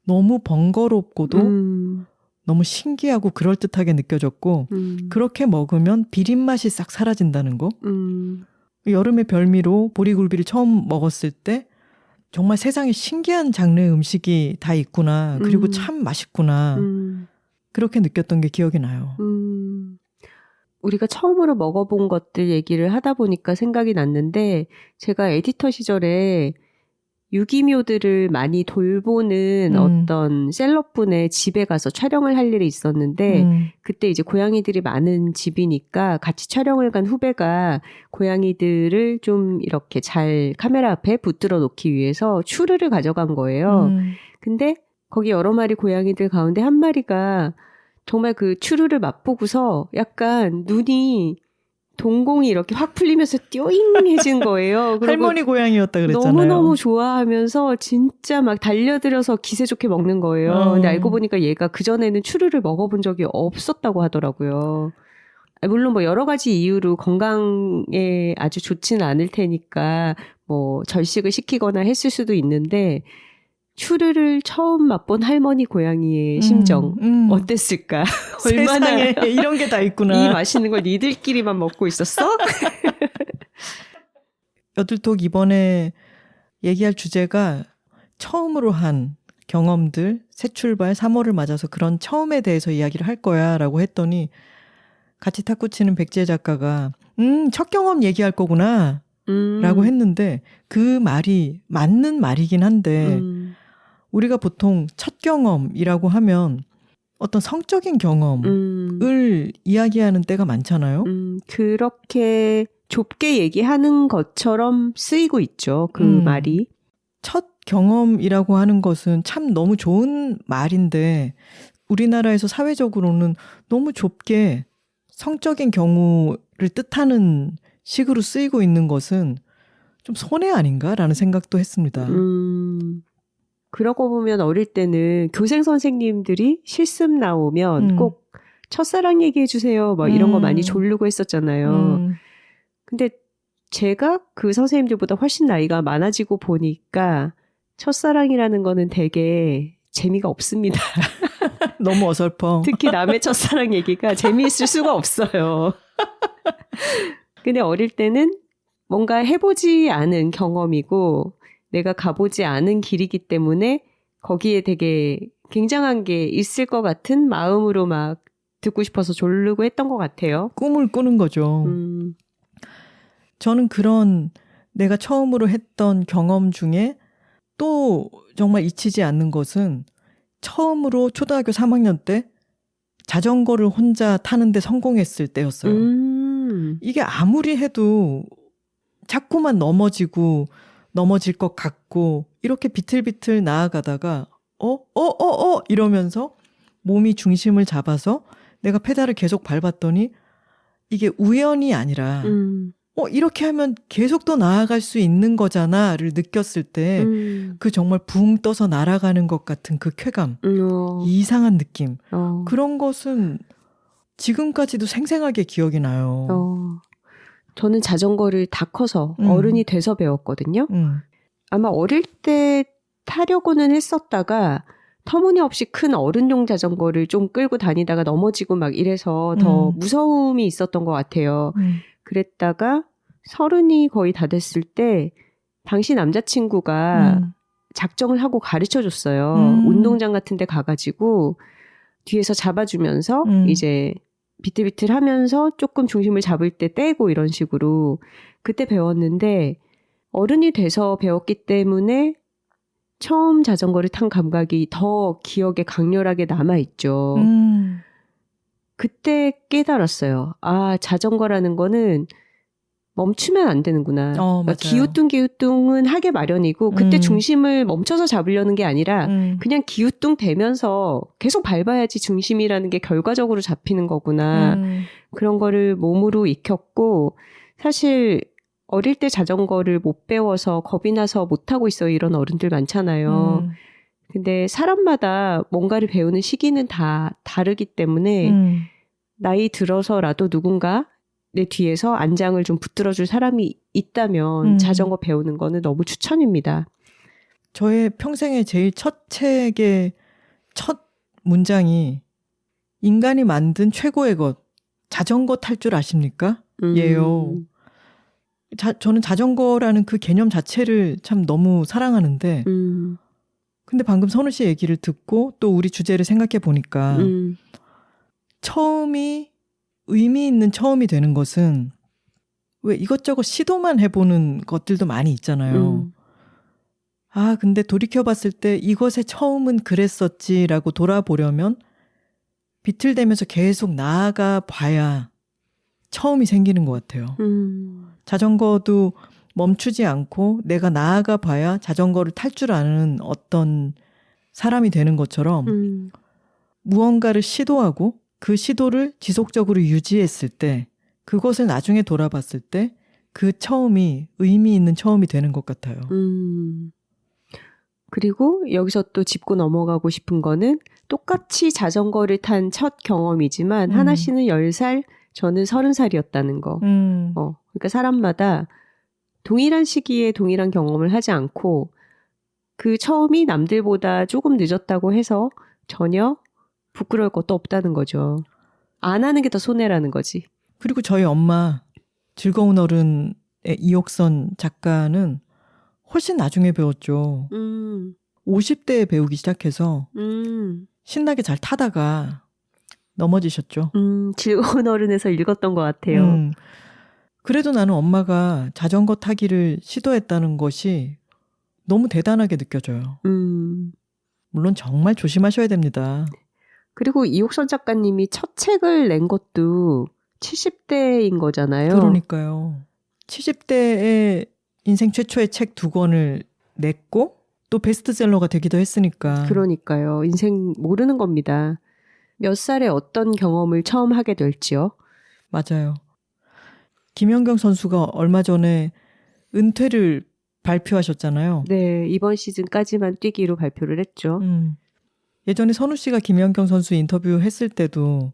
너무 번거롭고도 너무 신기하고 그럴듯하게 느껴졌고 그렇게 먹으면 비린맛이 싹 사라진다는 거. 여름의 별미로 보리굴비를 처음 먹었을 때 정말 세상에 신기한 장르의 음식이 다 있구나. 그리고 참 맛있구나. 그렇게 느꼈던 게 기억이 나요. 우리가 처음으로 먹어본 것들 얘기를 하다 보니까 생각이 났는데 제가 에디터 시절에 유기묘들을 많이 돌보는 어떤 셀럽분의 집에 가서 촬영을 할 일이 있었는데 그때 이제 고양이들이 많은 집이니까 같이 촬영을 간 후배가 고양이들을 좀 이렇게 잘 카메라 앞에 붙들어 놓기 위해서 추르를 가져간 거예요. 근데 거기 여러 마리 고양이들 가운데 한 마리가 정말 그 추르를 맛보고서 약간 눈이 동공이 이렇게 확 풀리면서 띠오잉해진 거예요. 할머니 고양이였다 그랬잖아요. 너무너무 좋아하면서 진짜 막 달려들어서 기세 좋게 먹는 거예요. 근데 알고 보니까 얘가 그전에는 추르를 먹어본 적이 없었다고 하더라고요. 물론 뭐 여러 가지 이유로 건강에 아주 좋지는 않을 테니까 뭐 절식을 시키거나 했을 수도 있는데 추르를 처음 맛본 할머니 고양이의 심정 어땠을까? 얼마나 세상에 이런 게 다 있구나. 이 맛있는 걸 니들끼리만 먹고 있었어? 여들톡 이번에 얘기할 주제가 처음으로 한 경험들, 새 출발 3월을 맞아서 그런 처음에 대해서 이야기를 할 거야 라고 했더니 같이 탁구 치는 백지혜 작가가 첫 경험 얘기할 거구나 라고 했는데 그 말이 맞는 말이긴 한데 우리가 보통 첫 경험이라고 하면 어떤 성적인 경험을 이야기하는 때가 많잖아요. 그렇게 좁게 얘기하는 것처럼 쓰이고 있죠. 그 말이. 첫 경험이라고 하는 것은 참 너무 좋은 말인데 우리나라에서 사회적으로는 너무 좁게 성적인 경우를 뜻하는 식으로 쓰이고 있는 것은 좀 손해 아닌가라는 생각도 했습니다. 그러고 보면 어릴 때는 교생 선생님들이 실습 나오면 꼭 첫사랑 얘기해 주세요. 막 이런 거 많이 조르고 했었잖아요. 근데 제가 그 선생님들보다 훨씬 나이가 많아지고 보니까 첫사랑이라는 거는 되게 재미가 없습니다. 너무 어설퍼. 특히 남의 첫사랑 얘기가 재미있을 수가 없어요. 근데 어릴 때는 뭔가 해보지 않은 경험이고 내가 가보지 않은 길이기 때문에 거기에 되게 굉장한 게 있을 것 같은 마음으로 막 듣고 싶어서 졸르고 했던 것 같아요. 꿈을 꾸는 거죠. 저는 그런 내가 처음으로 했던 경험 중에 또 정말 잊히지 않는 것은 처음으로 초등학교 3학년 때 자전거를 혼자 타는데 성공했을 때였어요. 이게 아무리 해도 자꾸만 넘어지고 넘어질 것 같고 이렇게 비틀비틀 나아가다가 이러면서 몸이 중심을 잡아서 내가 페달을 계속 밟았더니 이게 우연이 아니라 이렇게 하면 계속 더 나아갈 수 있는 거잖아를 느꼈을 때 그 정말 붕 떠서 날아가는 것 같은 그 쾌감, 이상한 느낌 그런 것은 지금까지도 생생하게 기억이 나요. 저는 자전거를 다 커서 어른이 돼서 배웠거든요. 아마 어릴 때 타려고는 했었다가 터무니없이 큰 어른용 자전거를 좀 끌고 다니다가 넘어지고 막 이래서 더 무서움이 있었던 것 같아요. 그랬다가 30이 거의 다 됐을 때 당시 남자친구가 작정을 하고 가르쳐줬어요. 운동장 같은 데 가가지고 뒤에서 잡아주면서 이제 비틀비틀 하면서 조금 중심을 잡을 때 떼고 이런 식으로 그때 배웠는데 어른이 돼서 배웠기 때문에 처음 자전거를 탄 감각이 더 기억에 강렬하게 남아있죠. 그때 깨달았어요. 아, 자전거라는 거는 멈추면 안 되는구나. 그러니까 기우뚱기우뚱은 하게 마련이고 그때 중심을 멈춰서 잡으려는 게 아니라 그냥 기우뚱 되면서 계속 밟아야지 중심이라는 게 결과적으로 잡히는 거구나. 그런 거를 몸으로 익혔고 사실 어릴 때 자전거를 못 배워서 겁이 나서 못하고 있어요. 이런 어른들 많잖아요. 근데 사람마다 뭔가를 배우는 시기는 다 다르기 때문에 나이 들어서라도 누군가 내 뒤에서 안장을 좀 붙들어줄 사람이 있다면 자전거 배우는 거는 너무 추천입니다. 저의 평생의 제일 첫 책의 첫 문장이 인간이 만든 최고의 것, 자전거 탈 줄 아십니까? 예요. 저는 자전거라는 그 개념 자체를 참 너무 사랑하는데 근데 방금 선우 씨 얘기를 듣고 또 우리 주제를 생각해 보니까 처음이 의미 있는 처음이 되는 것은 왜 이것저것 시도만 해보는 것들도 많이 있잖아요. 아, 근데 돌이켜봤을 때 이것의 처음은 그랬었지라고 돌아보려면 비틀대면서 계속 나아가 봐야 처음이 생기는 것 같아요. 자전거도 멈추지 않고 내가 나아가 봐야 자전거를 탈 줄 아는 어떤 사람이 되는 것처럼 무언가를 시도하고 그 시도를 지속적으로 유지했을 때 그것을 나중에 돌아봤을 때 그 처음이 의미 있는 처음이 되는 것 같아요. 그리고 여기서 또 짚고 넘어가고 싶은 거는 똑같이 자전거를 탄 첫 경험이지만 하나 씨는 10살, 저는 30살이었다는 거. 그러니까 사람마다 동일한 시기에 동일한 경험을 하지 않고 그 처음이 남들보다 조금 늦었다고 해서 전혀 부끄러울 것도 없다는 거죠. 안 하는 게 더 손해라는 거지. 그리고 저희 엄마 즐거운 어른의 이옥선 작가는 훨씬 나중에 배웠죠. 50대에 배우기 시작해서 신나게 잘 타다가 넘어지셨죠. 즐거운 어른에서 읽었던 것 같아요. 그래도 나는 엄마가 자전거 타기를 시도했다는 것이 너무 대단하게 느껴져요. 물론 정말 조심하셔야 됩니다. 그리고 이옥선 작가님이 첫 책을 낸 것도 70대인 거잖아요. 그러니까요. 70대에 인생 최초의 책 2권을 냈고 또 베스트셀러가 되기도 했으니까. 그러니까요. 인생 모르는 겁니다. 몇 살에 어떤 경험을 처음 하게 될지요. 맞아요. 김연경 선수가 얼마 전에 은퇴를 발표하셨잖아요. 네, 이번 시즌까지만 뛰기로 발표를 했죠. 예전에 선우 씨가 김연경 선수 인터뷰 했을 때도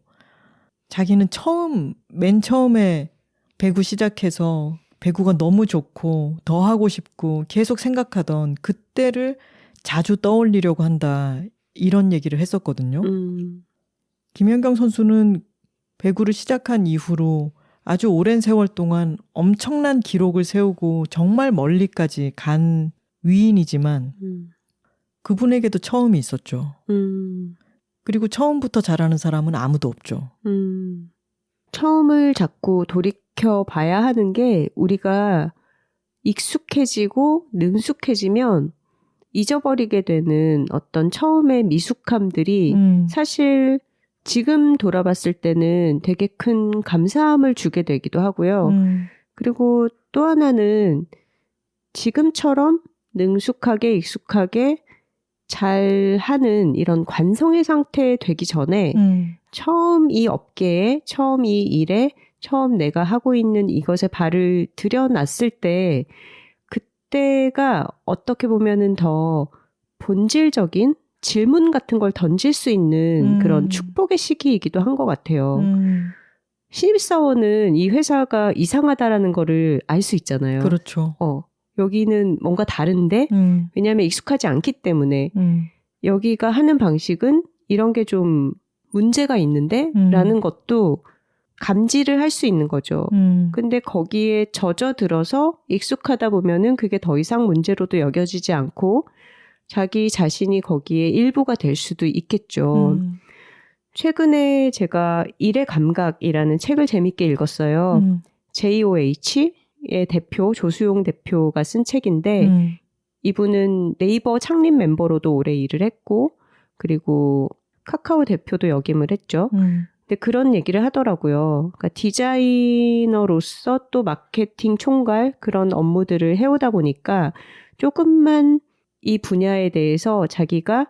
자기는 맨 처음에 배구 시작해서 배구가 너무 좋고 더 하고 싶고 계속 생각하던 그때를 자주 떠올리려고 한다. 이런 얘기를 했었거든요. 김연경 선수는 배구를 시작한 이후로 아주 오랜 세월 동안 엄청난 기록을 세우고 정말 멀리까지 간 위인이지만 그분에게도 처음이 있었죠. 그리고 처음부터 잘하는 사람은 아무도 없죠. 처음을 자꾸 돌이켜 봐야 하는 게 우리가 익숙해지고 능숙해지면 잊어버리게 되는 어떤 처음의 미숙함들이 사실 지금 돌아봤을 때는 되게 큰 감사함을 주게 되기도 하고요. 그리고 또 하나는 지금처럼 능숙하게 익숙하게 잘하는 이런 관성의 상태에 되기 전에 처음 이 업계에, 처음 이 일에, 처음 내가 하고 있는 이것에 발을 들여놨을 때 그때가 어떻게 보면은 더 본질적인 질문 같은 걸 던질 수 있는 그런 축복의 시기이기도 한 것 같아요. 신입사원은 이 회사가 이상하다라는 거를 알 수 있잖아요. 그렇죠. 여기는 뭔가 다른데 왜냐하면 익숙하지 않기 때문에 여기가 하는 방식은 이런 게 좀 문제가 있는데 라는 것도 감지를 할 수 있는 거죠. 근데 거기에 젖어들어서 익숙하다 보면은 그게 더 이상 문제로도 여겨지지 않고 자기 자신이 거기에 일부가 될 수도 있겠죠. 최근에 제가 일의 감각이라는 책을 재밌게 읽었어요. JOH의 대표 조수용 대표가 쓴 책인데 이분은 네이버 창립 멤버로도 오래 일을 했고 그리고 카카오 대표도 역임을 했죠. 근데 그런 얘기를 하더라고요. 그러니까 디자이너로서 또 마케팅 총괄 그런 업무들을 해오다 보니까 조금만 이 분야에 대해서 자기가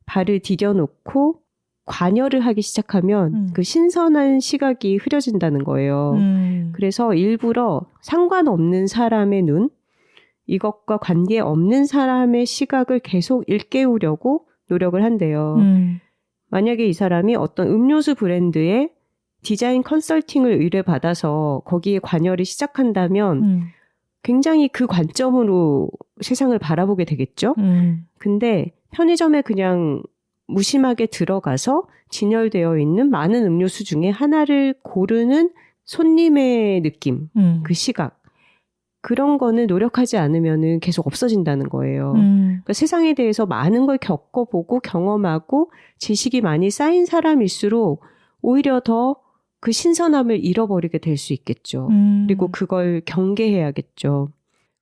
발을 디뎌놓고 관여를 하기 시작하면 그 신선한 시각이 흐려진다는 거예요. 그래서 일부러 상관없는 사람의 눈, 이것과 관계없는 사람의 시각을 계속 일깨우려고 노력을 한대요. 만약에 이 사람이 어떤 음료수 브랜드의 디자인 컨설팅을 의뢰받아서 거기에 관여를 시작한다면 굉장히 그 관점으로 세상을 바라보게 되겠죠. 근데 편의점에 그냥 무심하게 들어가서 진열되어 있는 많은 음료수 중에 하나를 고르는 손님의 느낌, 그 시각. 그런 거는 노력하지 않으면은 계속 없어진다는 거예요. 그러니까 세상에 대해서 많은 걸 겪어보고 경험하고 지식이 많이 쌓인 사람일수록 오히려 더 그 신선함을 잃어버리게 될 수 있겠죠. 그리고 그걸 경계해야겠죠.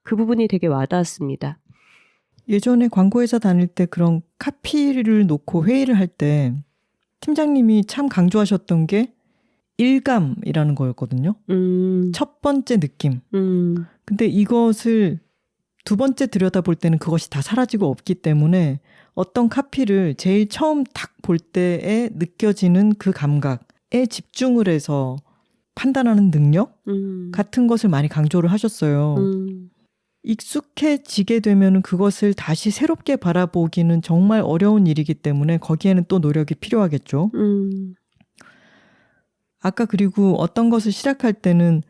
그 부분이 되게 와닿았습니다. 예전에 광고회사 다닐 때 그런 카피를 놓고 회의를 할 때 팀장님이 참 강조하셨던 게 일감이라는 거였거든요. 첫 번째 느낌. 근데 이것을 두 번째 들여다볼 때는 그것이 다 사라지고 없기 때문에 어떤 카피를 제일 처음 딱 볼 때에 느껴지는 그 감각에 집중을 해서 판단하는 능력 같은 것을 많이 강조를 하셨어요. 익숙해지게 되면 그것을 다시 새롭게 바라보기는 정말 어려운 일이기 때문에 거기에는 또 노력이 필요하겠죠. 아까 그리고 어떤 것을 시작할 때는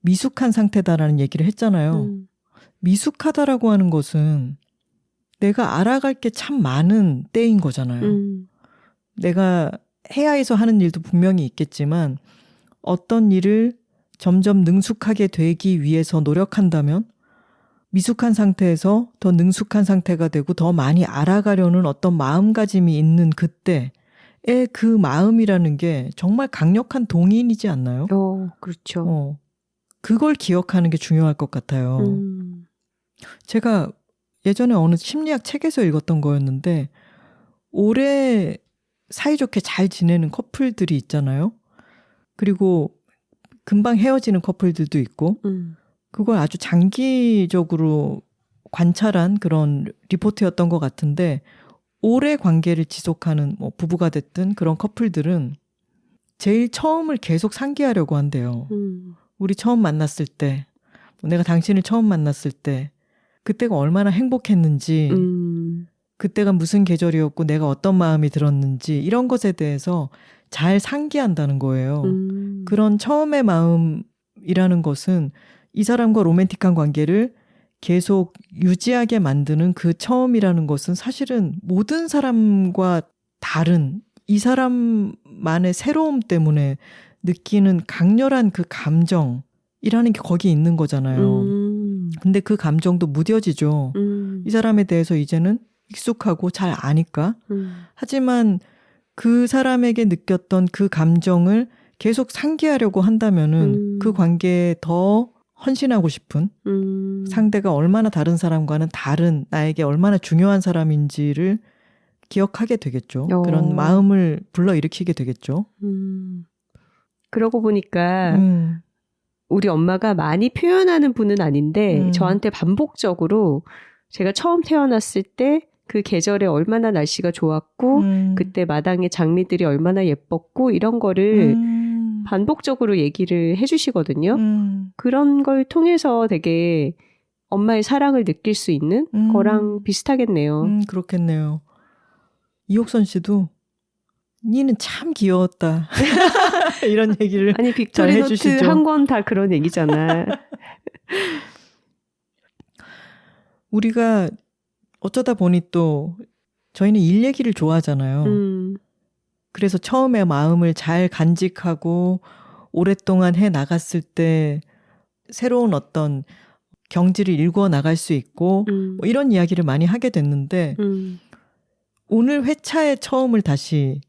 미숙한 상태다라는 얘기를 했잖아요. 미숙하다라고 하는 것은 내가 알아갈 게 참 많은 때인 거잖아요. 내가 해야 해서 하는 일도 분명히 있겠지만 어떤 일을 점점 능숙하게 되기 위해서 노력한다면 미숙한 상태에서 더 능숙한 상태가 되고 더 많이 알아가려는 어떤 마음가짐이 있는 그때의 그 마음이라는 게 정말 강력한 동인이지 않나요? 그렇죠. 그걸 기억하는 게 중요할 것 같아요. 제가 예전에 어느 심리학 책에서 읽었던 거였는데 오래 사이좋게 잘 지내는 커플들이 있잖아요. 그리고 금방 헤어지는 커플들도 있고 그걸 아주 장기적으로 관찰한 그런 리포트였던 것 같은데 오래 관계를 지속하는 뭐 부부가 됐든 그런 커플들은 제일 처음을 계속 상기하려고 한대요. 우리 처음 만났을 때, 내가 당신을 처음 만났을 때 그때가 얼마나 행복했는지, 그때가 무슨 계절이었고 내가 어떤 마음이 들었는지 이런 것에 대해서 잘 상기한다는 거예요. 그런 처음의 마음이라는 것은 이 사람과 로맨틱한 관계를 계속 유지하게 만드는 그 처음이라는 것은 사실은 모든 사람과 다른 이 사람만의 새로움 때문에 느끼는 강렬한 그 감정이라는 게 거기 있는 거잖아요. 근데 그 감정도 무뎌지죠. 이 사람에 대해서 이제는 익숙하고 잘 아니까. 하지만 그 사람에게 느꼈던 그 감정을 계속 상기하려고 한다면은 그 관계에 더 헌신하고 싶은 상대가 얼마나 다른 사람과는 다른 나에게 얼마나 중요한 사람인지를 기억하게 되겠죠. 그런 마음을 불러일으키게 되겠죠. 그러고 보니까 우리 엄마가 많이 표현하는 분은 아닌데 저한테 반복적으로 제가 처음 태어났을 때 그 계절에 얼마나 날씨가 좋았고 그때 마당의 장미들이 얼마나 예뻤고 이런 거를 반복적으로 얘기를 해주시거든요. 그런 걸 통해서 되게 엄마의 사랑을 느낄 수 있는 거랑 비슷하겠네요. 그렇겠네요. 이옥선 씨도 니는 참 귀여웠다. 이런 얘기를 아니 빅토리노트 한 권 다 그런 얘기잖아. 우리가 어쩌다 보니 또 저희는 일 얘기를 좋아하잖아요. 그래서 처음에 마음을 잘 간직하고 오랫동안 해 나갔을 때 새로운 어떤 경지를 일구어 나갈 수 있고 뭐 이런 이야기를 많이 하게 됐는데 오늘 회차의 처음을 다시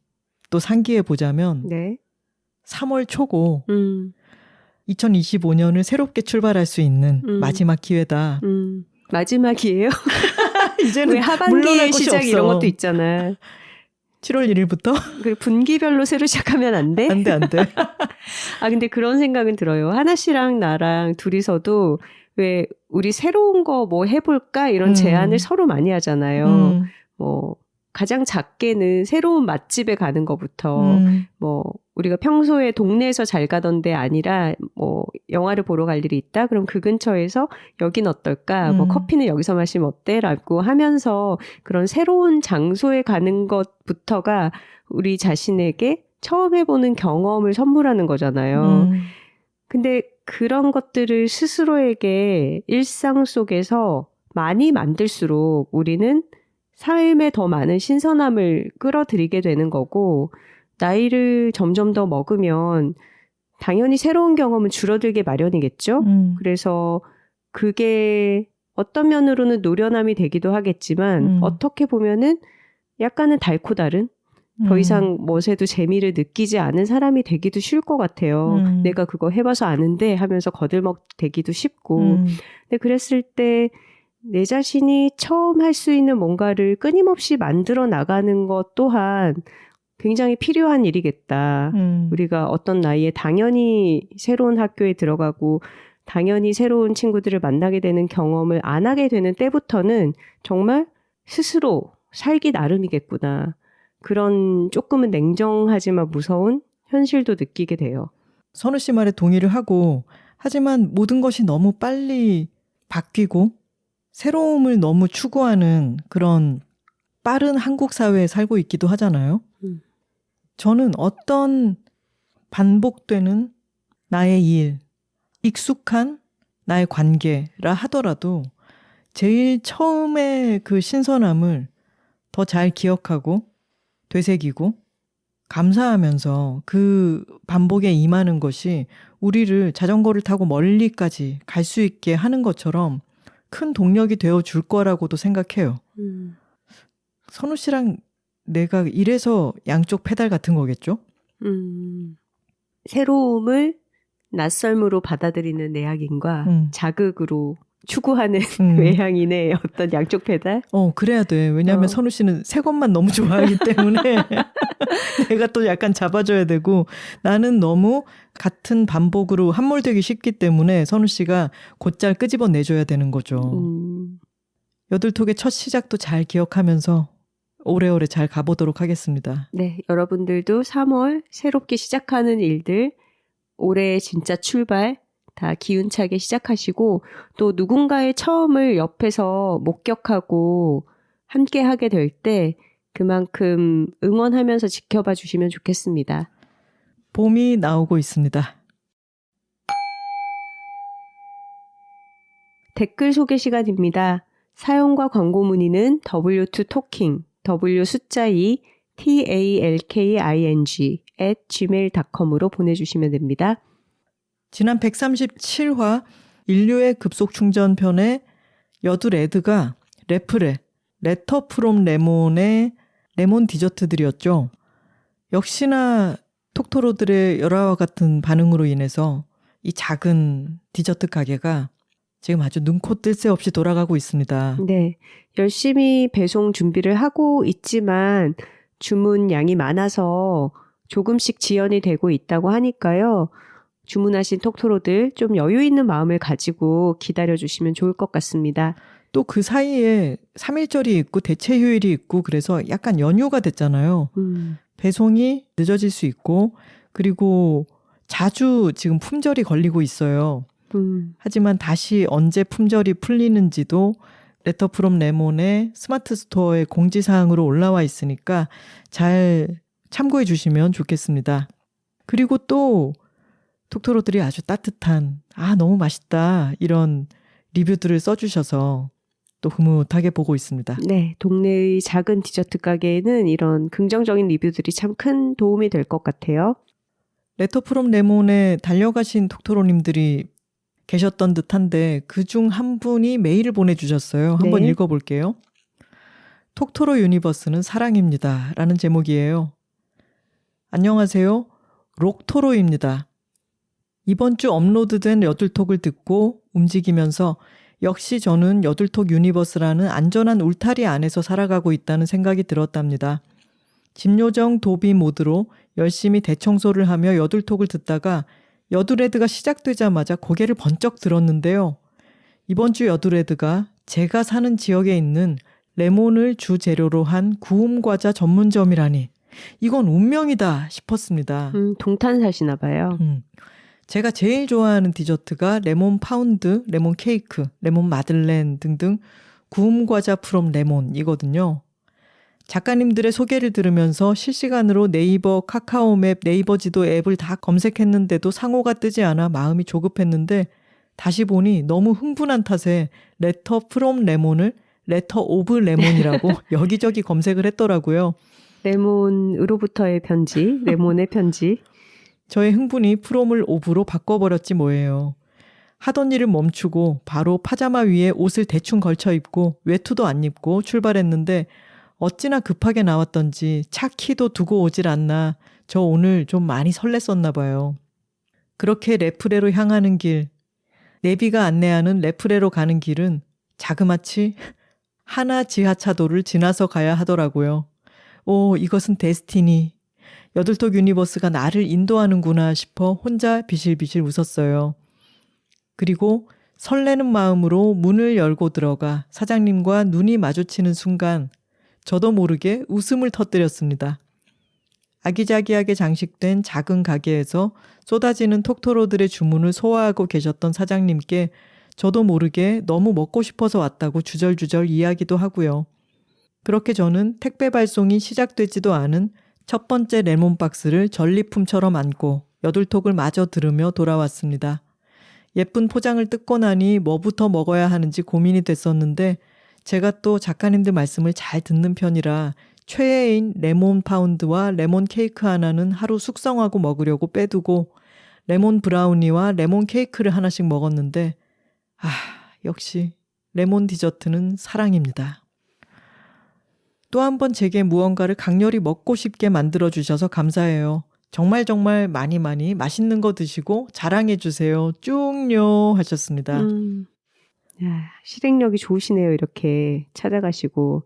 또 상기해 보자면 네. 3월 초고 2025년을 새롭게 출발할 수 있는 마지막 기회다. 마지막이에요? 이제는 왜 하반기의 시작 이런 것도 있잖아. 7월 1일부터? 그 분기별로 새로 시작하면 안 돼? 안 돼, 안 돼. 아, 근데 그런 생각은 들어요. 하나 씨랑 나랑 둘이서도 왜 우리 새로운 거 뭐 해볼까? 이런 제안을 서로 많이 하잖아요. 뭐 가장 작게는 새로운 맛집에 가는 것부터 뭐 우리가 평소에 동네에서 잘 가던 데 아니라 뭐 영화를 보러 갈 일이 있다? 그럼 그 근처에서 여긴 어떨까? 뭐 커피는 여기서 마시면 어때? 라고 하면서 그런 새로운 장소에 가는 것부터가 우리 자신에게 처음 해보는 경험을 선물하는 거잖아요. 근데 그런 것들을 스스로에게 일상 속에서 많이 만들수록 우리는 삶에 더 많은 신선함을 끌어들이게 되는 거고 나이를 점점 더 먹으면 당연히 새로운 경험은 줄어들게 마련이겠죠. 그래서 그게 어떤 면으로는 노련함이 되기도 하겠지만 어떻게 보면은 약간은 달고 다른 더 이상 멋에도 재미를 느끼지 않은 사람이 되기도 쉬울 것 같아요. 내가 그거 해봐서 아는데 하면서 거들먹대기도 쉽고 근데 그랬을 때 내 자신이 처음 할 수 있는 뭔가를 끊임없이 만들어 나가는 것 또한 굉장히 필요한 일이겠다. 우리가 어떤 나이에 당연히 새로운 학교에 들어가고 당연히 새로운 친구들을 만나게 되는 경험을 안 하게 되는 때부터는 정말 스스로 살기 나름이겠구나. 그런 조금은 냉정하지만 무서운 현실도 느끼게 돼요. 선우 씨 말에 동의를 하고 하지만 모든 것이 너무 빨리 바뀌고 새로움을 너무 추구하는 그런 빠른 한국 사회에 살고 있기도 하잖아요. 저는 어떤 반복되는 나의 일, 익숙한 나의 관계라 하더라도 제일 처음에 그 신선함을 더 잘 기억하고 되새기고 감사하면서 그 반복에 임하는 것이 우리를 자전거를 타고 멀리까지 갈 수 있게 하는 것처럼 큰 동력이 되어줄 거라고도 생각해요. 선우 씨랑 내가 이래서 양쪽 페달 같은 거겠죠? 새로움을 낯설므로 받아들이는 내향인과 자극으로 추구하는 외향인의 어떤 양쪽 페달? 그래야 돼. 왜냐하면 선우 씨는 새 것만 너무 좋아하기 때문에 내가 또 약간 잡아줘야 되고 나는 너무 같은 반복으로 함몰되기 쉽기 때문에 선우 씨가 곧잘 끄집어내줘야 되는 거죠. 여들톡의 첫 시작도 잘 기억하면서 오래오래 잘 가보도록 하겠습니다. 네, 여러분들도 3월 새롭게 시작하는 일들, 올해의 진짜 출발 다 기운차게 시작하시고 또 누군가의 처음을 옆에서 목격하고 함께 하게 될 때 그만큼 응원하면서 지켜봐 주시면 좋겠습니다. 봄이 나오고 있습니다. 댓글 소개 시간입니다. 사용과 광고 문의는 w2talking, w 숫자 2, talking @gmail.com으로 보내주시면 됩니다. 지난 137화 인류의 급속 충전편의 여두레드가 레터 프롬 레몬의 레몬 디저트들이었죠. 역시나 톡토로들의 열화와 같은 반응으로 인해서 이 작은 디저트 가게가 지금 아주 눈코 뜰 새 없이 돌아가고 있습니다. 네, 열심히 배송 준비를 하고 있지만 주문 양이 많아서 조금씩 지연이 되고 있다고 하니까요. 주문하신 톡토로들 좀 여유 있는 마음을 가지고 기다려주시면 좋을 것 같습니다. 또 그 사이에 3일절이 있고 대체 휴일이 있고 그래서 약간 연휴가 됐잖아요. 배송이 늦어질 수 있고 그리고 자주 지금 품절이 걸리고 있어요. 하지만 다시 언제 품절이 풀리는지도 레터 프롬 레몬의 스마트 스토어의 공지사항으로 올라와 있으니까 잘 참고해 주시면 좋겠습니다. 그리고 또 톡토로들이 아주 따뜻한 너무 맛있다 이런 리뷰들을 써주셔서 또 흐뭇하게 보고 있습니다. 네, 동네의 작은 디저트 가게에는 이런 긍정적인 리뷰들이 참 큰 도움이 될 것 같아요. 레터 프롬 레몬에 달려가신 톡토로님들이 계셨던 듯한데 그중 한 분이 메일을 보내주셨어요. 한번 네. 읽어볼게요. 톡토로 유니버스는 사랑입니다. 라는 제목이에요. 안녕하세요. 록토로입니다. 이번 주 업로드된 여둘톡을 듣고 움직이면서 역시 저는 여둘톡 유니버스라는 안전한 울타리 안에서 살아가고 있다는 생각이 들었답니다. 집요정 도비 모드로 열심히 대청소를 하며 여둘톡을 듣다가 여두레드가 시작되자마자 고개를 번쩍 들었는데요. 이번 주 여두레드가 제가 사는 지역에 있는 레몬을 주재료로 한 구움과자 전문점이라니 이건 운명이다 싶었습니다. 동탄 사시나 봐요. 제가 제일 좋아하는 디저트가 레몬 파운드, 레몬 케이크, 레몬 마들렌 등등 구움과자 프롬 레몬이거든요. 작가님들의 소개를 들으면서 실시간으로 네이버 카카오맵, 네이버 지도 앱을 다 검색했는데도 상호가 뜨지 않아 마음이 조급했는데 다시 보니 너무 흥분한 탓에 레터 프롬 레몬을 레터 오브 레몬이라고 여기저기 검색을 했더라고요. 레몬으로부터의 편지, 레몬의 편지. 저의 흥분이 프롬을 오브로 바꿔버렸지 뭐예요. 하던 일을 멈추고 바로 파자마 위에 옷을 대충 걸쳐 입고 외투도 안 입고 출발했는데 어찌나 급하게 나왔던지 차 키도 두고 오질 않나 저 오늘 좀 많이 설렜었나 봐요. 그렇게 레프레로 향하는 길, 내비가 안내하는 레프레로 가는 길은 자그마치 하나 지하차도를 지나서 가야 하더라고요. 오, 이것은 데스티니. 여둘톡 유니버스가 나를 인도하는구나 싶어 혼자 비실비실 웃었어요. 그리고 설레는 마음으로 문을 열고 들어가 사장님과 눈이 마주치는 순간 저도 모르게 웃음을 터뜨렸습니다. 아기자기하게 장식된 작은 가게에서 쏟아지는 톡토로들의 주문을 소화하고 계셨던 사장님께 저도 모르게 너무 먹고 싶어서 왔다고 주절주절 이야기도 하고요. 그렇게 저는 택배 발송이 시작되지도 않은 첫 번째 레몬 박스를 전리품처럼 안고 여둘톡을 마저 들으며 돌아왔습니다. 예쁜 포장을 뜯고 나니 뭐부터 먹어야 하는지 고민이 됐었는데 제가 또 작가님들 말씀을 잘 듣는 편이라 최애인 레몬 파운드와 레몬 케이크 하나는 하루 숙성하고 먹으려고 빼두고 레몬 브라우니와 레몬 케이크를 하나씩 먹었는데 역시 레몬 디저트는 사랑입니다. 또 한 번 제게 무언가를 강렬히 먹고 싶게 만들어주셔서 감사해요. 정말 많이 맛있는 거 드시고 자랑해주세요. 쭉요 하셨습니다. 실행력이 좋으시네요. 이렇게 찾아가시고.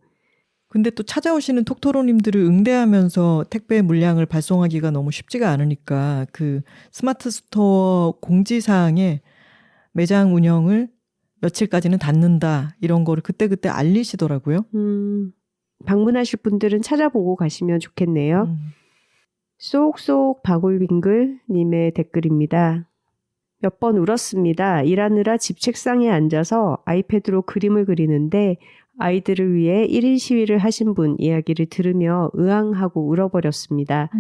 근데 또 찾아오시는 톡토로님들을 응대하면서 택배 물량을 발송하기가 너무 쉽지가 않으니까 그 스마트 스토어 공지사항에 매장 운영을 며칠까지는 닫는다 이런 거를 그때그때 알리시더라고요. 방문하실 분들은 찾아보고 가시면 좋겠네요. 쏙쏙 바글빙글님의 댓글입니다. 몇 번 울었습니다. 일하느라 집 책상에 앉아서 아이패드로 그림을 그리는데 아이들을 위해 1인 시위를 하신 분 이야기를 들으며 으앙하고 울어버렸습니다.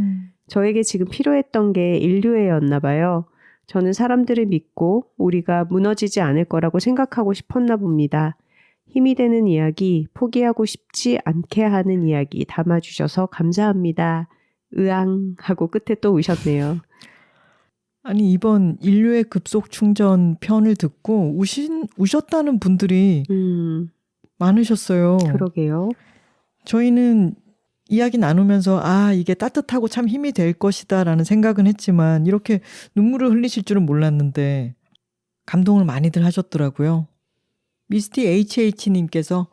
저에게 지금 필요했던 게 인류애였나 봐요. 저는 사람들을 믿고 우리가 무너지지 않을 거라고 생각하고 싶었나 봅니다. 힘이 되는 이야기, 포기하고 싶지 않게 하는 이야기 담아주셔서 감사합니다. 으앙 하고 끝에 또 우셨네요. 아니 이번 인류의 급속 충전 편을 듣고 우셨다는 분들이 많으셨어요. 그러게요. 저희는 이야기 나누면서 이게 따뜻하고 참 힘이 될 것이다 라는 생각은 했지만 이렇게 눈물을 흘리실 줄은 몰랐는데 감동을 많이들 하셨더라고요. 미스티 HH님께서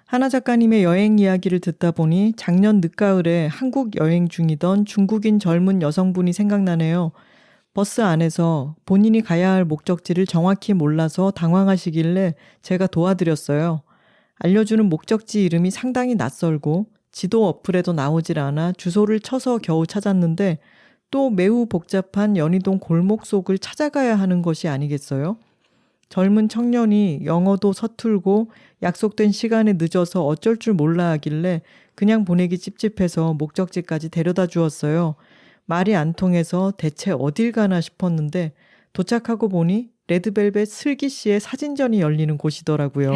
하나 작가님의 여행 이야기를 듣다 보니 작년 늦가을에 한국 여행 중이던 중국인 젊은 여성분이 생각나네요. 버스 안에서 본인이 가야 할 목적지를 정확히 몰라서 당황하시길래 제가 도와드렸어요. 알려주는 목적지 이름이 상당히 낯설고 지도 어플에도 나오질 않아 주소를 쳐서 겨우 찾았는데 또 매우 복잡한 연희동 골목 속을 찾아가야 하는 것이 아니겠어요? 젊은 청년이 영어도 서툴고 약속된 시간에 늦어서 어쩔 줄 몰라 하길래 그냥 보내기 찝찝해서 목적지까지 데려다 주었어요. 말이 안 통해서 대체 어딜 가나 싶었는데 도착하고 보니 레드벨벳 슬기 씨의 사진전이 열리는 곳이더라고요.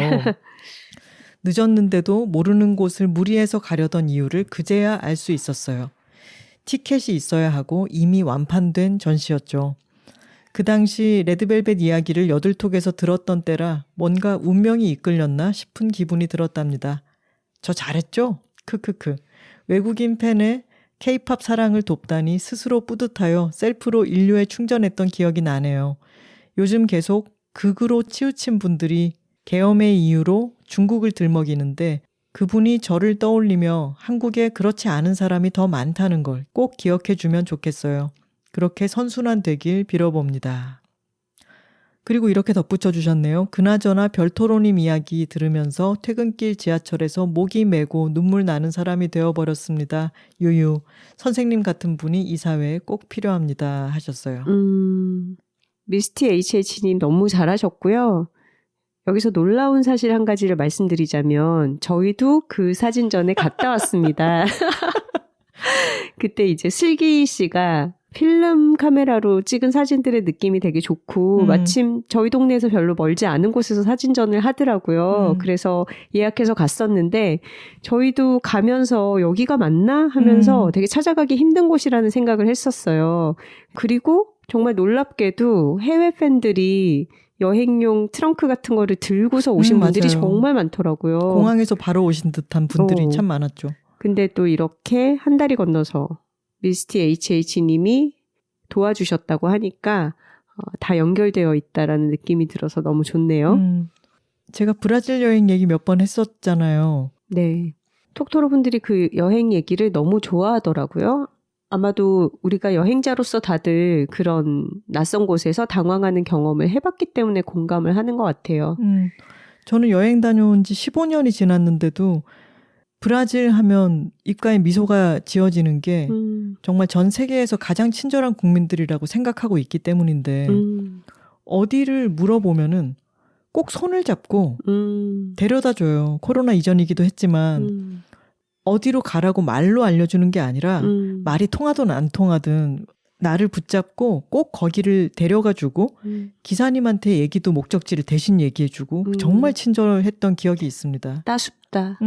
늦었는데도 모르는 곳을 무리해서 가려던 이유를 그제야 알 수 있었어요. 티켓이 있어야 하고 이미 완판된 전시였죠. 그 당시 레드벨벳 이야기를 여들톡에서 들었던 때라 뭔가 운명이 이끌렸나 싶은 기분이 들었답니다. 저 잘했죠? 크크크. 외국인 팬의 K-팝 사랑을 돕다니 스스로 뿌듯하여 셀프로 인류에 충전했던 기억이 나네요. 요즘 계속 극으로 치우친 분들이 계엄의 이유로 중국을 들먹이는데 그분이 저를 떠올리며 한국에 그렇지 않은 사람이 더 많다는 걸 꼭 기억해 주면 좋겠어요. 그렇게 선순환 되길 빌어봅니다. 그리고 이렇게 덧붙여 주셨네요. 그나저나 별토로님 이야기 들으면서 퇴근길 지하철에서 목이 메고 눈물 나는 사람이 되어버렸습니다. 유유. 선생님 같은 분이 이 사회에 꼭 필요합니다. 하셨어요. 미스티 HH님 너무 잘하셨고요. 여기서 놀라운 사실 한 가지를 말씀드리자면 저희도 그 사진전에 갔다 왔습니다. 그때 이제 슬기 씨가 필름 카메라로 찍은 사진들의 느낌이 되게 좋고 마침 저희 동네에서 별로 멀지 않은 곳에서 사진전을 하더라고요. 그래서 예약해서 갔었는데 저희도 가면서 여기가 맞나 하면서 되게 찾아가기 힘든 곳이라는 생각을 했었어요. 그리고 정말 놀랍게도 해외 팬들이 여행용 트렁크 같은 거를 들고서 오신 분들이 맞아요. 정말 많더라고요. 공항에서 바로 오신 듯한 분들이 참 많았죠. 근데 또 이렇게 한 다리 건너서 미스티 HH님이 도와주셨다고 하니까 다 연결되어 있다라는 느낌이 들어서 너무 좋네요. 제가 브라질 여행 얘기 몇 번 했었잖아요. 네. 톡토로 분들이 그 여행 얘기를 너무 좋아하더라고요. 아마도 우리가 여행자로서 다들 그런 낯선 곳에서 당황하는 경험을 해봤기 때문에 공감을 하는 것 같아요. 저는 여행 다녀온 지 15년이 지났는데도 브라질 하면 입가에 미소가 지어지는 게 정말 전 세계에서 가장 친절한 국민들이라고 생각하고 있기 때문인데 어디를 물어보면은 꼭 손을 잡고 데려다 줘요. 코로나 이전이기도 했지만 어디로 가라고 말로 알려주는 게 아니라 말이 통하든 안 통하든 나를 붙잡고 꼭 거기를 데려가주고 기사님한테 얘기도 목적지를 대신 얘기해주고 정말 친절했던 기억이 있습니다. 따숩다.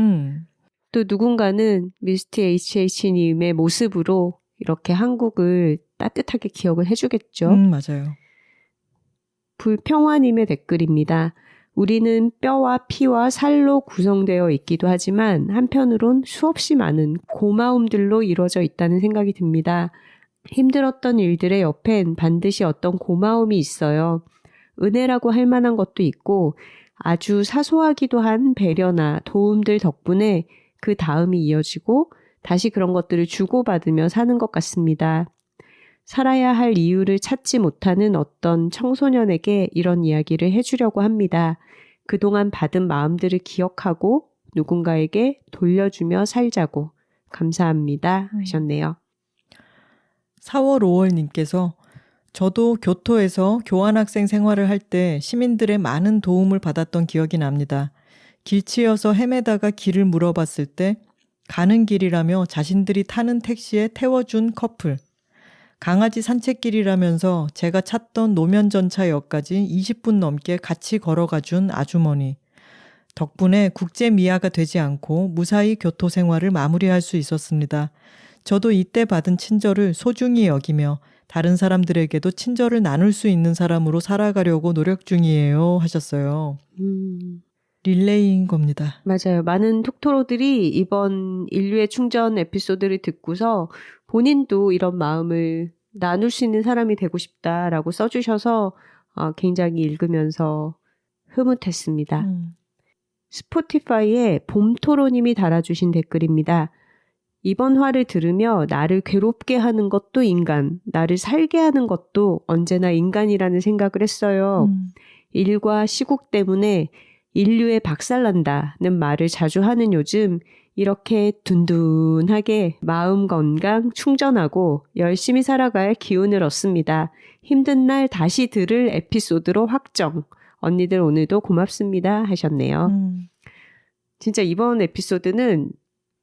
또 누군가는 미스티 HH님의 모습으로 이렇게 한국을 따뜻하게 기억을 해주겠죠. 맞아요. 불평화님의 댓글입니다. 우리는 뼈와 피와 살로 구성되어 있기도 하지만 한편으론 수없이 많은 고마움들로 이루어져 있다는 생각이 듭니다. 힘들었던 일들의 옆엔 반드시 어떤 고마움이 있어요. 은혜라고 할 만한 것도 있고 아주 사소하기도 한 배려나 도움들 덕분에 그 다음이 이어지고 다시 그런 것들을 주고받으며 사는 것 같습니다. 살아야 할 이유를 찾지 못하는 어떤 청소년에게 이런 이야기를 해주려고 합니다. 그동안 받은 마음들을 기억하고 누군가에게 돌려주며 살자고 감사합니다 하셨네요. 4월 5월님께서 저도 교토에서 교환학생 생활을 할 때 시민들의 많은 도움을 받았던 기억이 납니다. 길치여서 헤매다가 길을 물어봤을 때 가는 길이라며 자신들이 타는 택시에 태워준 커플, 강아지 산책길이라면서 제가 찾던 노면전차역까지 20분 넘게 같이 걸어가준 아주머니, 덕분에 국제 미아가 되지 않고 무사히 교토 생활을 마무리할 수 있었습니다. 저도 이때 받은 친절을 소중히 여기며 다른 사람들에게도 친절을 나눌 수 있는 사람으로 살아가려고 노력 중이에요 하셨어요. 릴레이인 겁니다. 맞아요. 많은 톡토로들이 이번 인류의 충전 에피소드를 듣고서 본인도 이런 마음을 나눌 수 있는 사람이 되고 싶다라고 써주셔서 굉장히 읽으면서 흐뭇했습니다. 스포티파이에 봄토로님이 달아주신 댓글입니다. 이번 화를 들으며 나를 괴롭게 하는 것도 인간, 나를 살게 하는 것도 언제나 인간이라는 생각을 했어요. 일과 시국 때문에 인류에 박살난다는 말을 자주 하는 요즘 이렇게 둔둔하게 마음 건강 충전하고 열심히 살아갈 기운을 얻습니다. 힘든 날 다시 들을 에피소드로 확정. 언니들 오늘도 고맙습니다 하셨네요. 진짜 이번 에피소드는